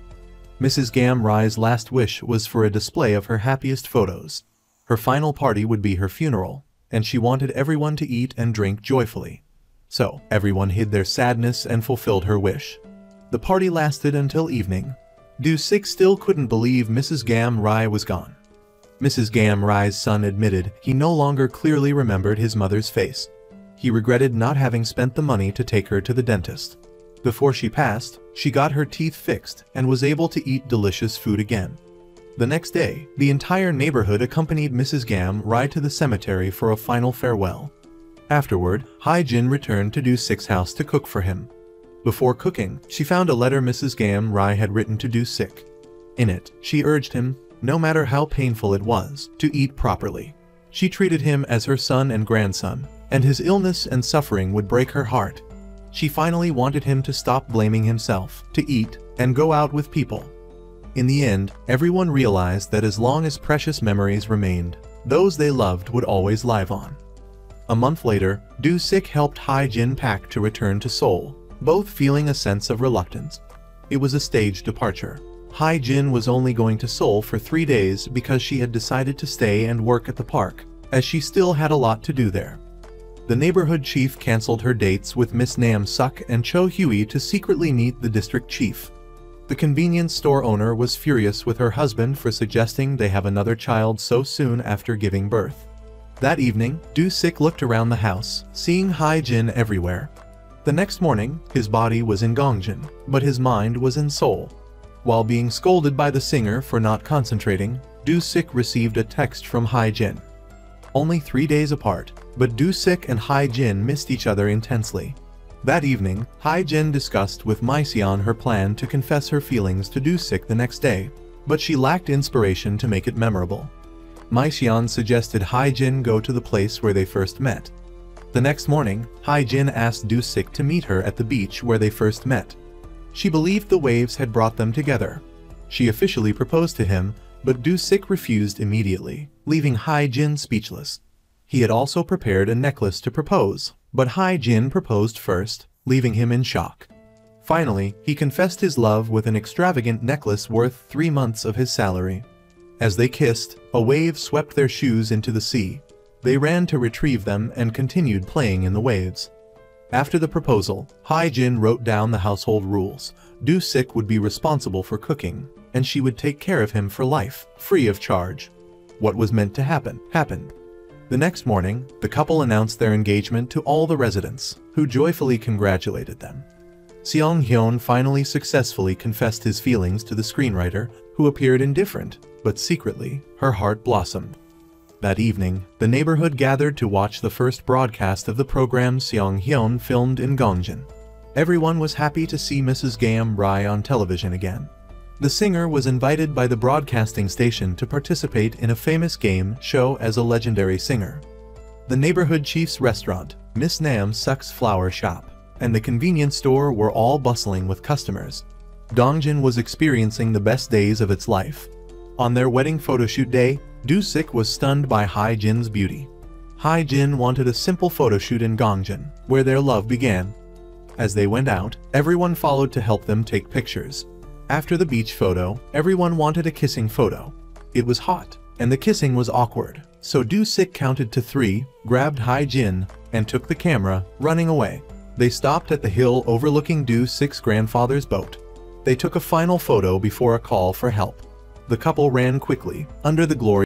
Mrs. Gam-ri's last wish was for a display of her happiest photos. Her final party would be her funeral, and she wanted everyone to eat and drink joyfully. So, everyone hid their sadness and fulfilled her wish. The party lasted until evening. Do-sik still couldn't believe Mrs. Gam-ri was gone. Mrs. Gam-ri's son admitted he no longer clearly remembered his mother's face. He regretted not having spent the money to take her to the dentist. Before she passed, she got her teeth fixed and was able to eat delicious food again. The next day, the entire neighborhood accompanied Mrs. Gam-ri to the cemetery for a final farewell. Afterward, Hae-jin returned to Do-sik's house to cook for him. Before cooking, she found a letter Mrs. Gam-ri had written to Do-sik. In it, she urged him, no matter how painful it was, to eat properly. She treated him as her son and grandson, and his illness and suffering would break her heart. She finally wanted him to stop blaming himself, to eat, and go out with people. In the end, everyone realized that as long as precious memories remained, those they loved would always live on. A month later, Do-sik helped Hae-jin pack to return to Seoul, both feeling a sense of reluctance. It was a staged departure. Hae-jin was only going to Seoul for 3 days because she had decided to stay and work at the park, as she still had a lot to do there. The neighborhood chief cancelled her dates with Miss Nam-suk and Cho Hui to secretly meet the district chief. The convenience store owner was furious with her husband for suggesting they have another child so soon after giving birth. That evening, Do-sik looked around the house, seeing Hae-jin everywhere. The next morning, his body was in Gongjin, but his mind was in Seoul. While being scolded by the singer for not concentrating, Do-sik received a text from Hae-jin. Only 3 days apart, but Do-sik and Hae-jin missed each other intensely. That evening, Hae-jin discussed with Miseon her plan to confess her feelings to Do-sik the next day, but she lacked inspiration to make it memorable. Miseon suggested Hae-jin go to the place where they first met. The next morning, Hae-jin asked Do-sik to meet her at the beach where they first met. She believed the waves had brought them together. She officially proposed to him, but Do-sik refused immediately, leaving Hae-jin speechless. He had also prepared a necklace to propose, but Hae-jin proposed first, leaving him in shock. Finally, he confessed his love with an extravagant necklace worth 3 months of his salary. As they kissed, a wave swept their shoes into the sea. They ran to retrieve them and continued playing in the waves. After the proposal, Hae-jin wrote down the household rules. Do-sik would be responsible for cooking, and she would take care of him for life, free of charge. What was meant to happen, happened. The next morning, the couple announced their engagement to all the residents, who joyfully congratulated them. Seong-hyun finally successfully confessed his feelings to the screenwriter, who appeared indifferent, but secretly, her heart blossomed. That evening, the neighborhood gathered to watch the first broadcast of the program Seong-hyun filmed in Gongjeon. Everyone was happy to see Mrs. Gam-ri on television again. The singer was invited by the broadcasting station to participate in a famous game show as a legendary singer. The neighborhood chief's restaurant, Miss Nam Suk's flower shop, and the convenience store were all bustling with customers. Gongjeon was experiencing the best days of its life. On their wedding photoshoot day, Do-sik was stunned by Hae-jin's beauty. Hae-jin wanted a simple photoshoot in Gongjeon, where their love began. As they went out, everyone followed to help them take pictures. After the beach photo, everyone wanted a kissing photo. It was hot, and the kissing was awkward, so Do-sik counted to 3, grabbed Hae-jin, and took the camera, running away. They stopped at the hill overlooking Do-sik's grandfather's boat. They took a final photo before a call for help. The couple ran quickly, under the glory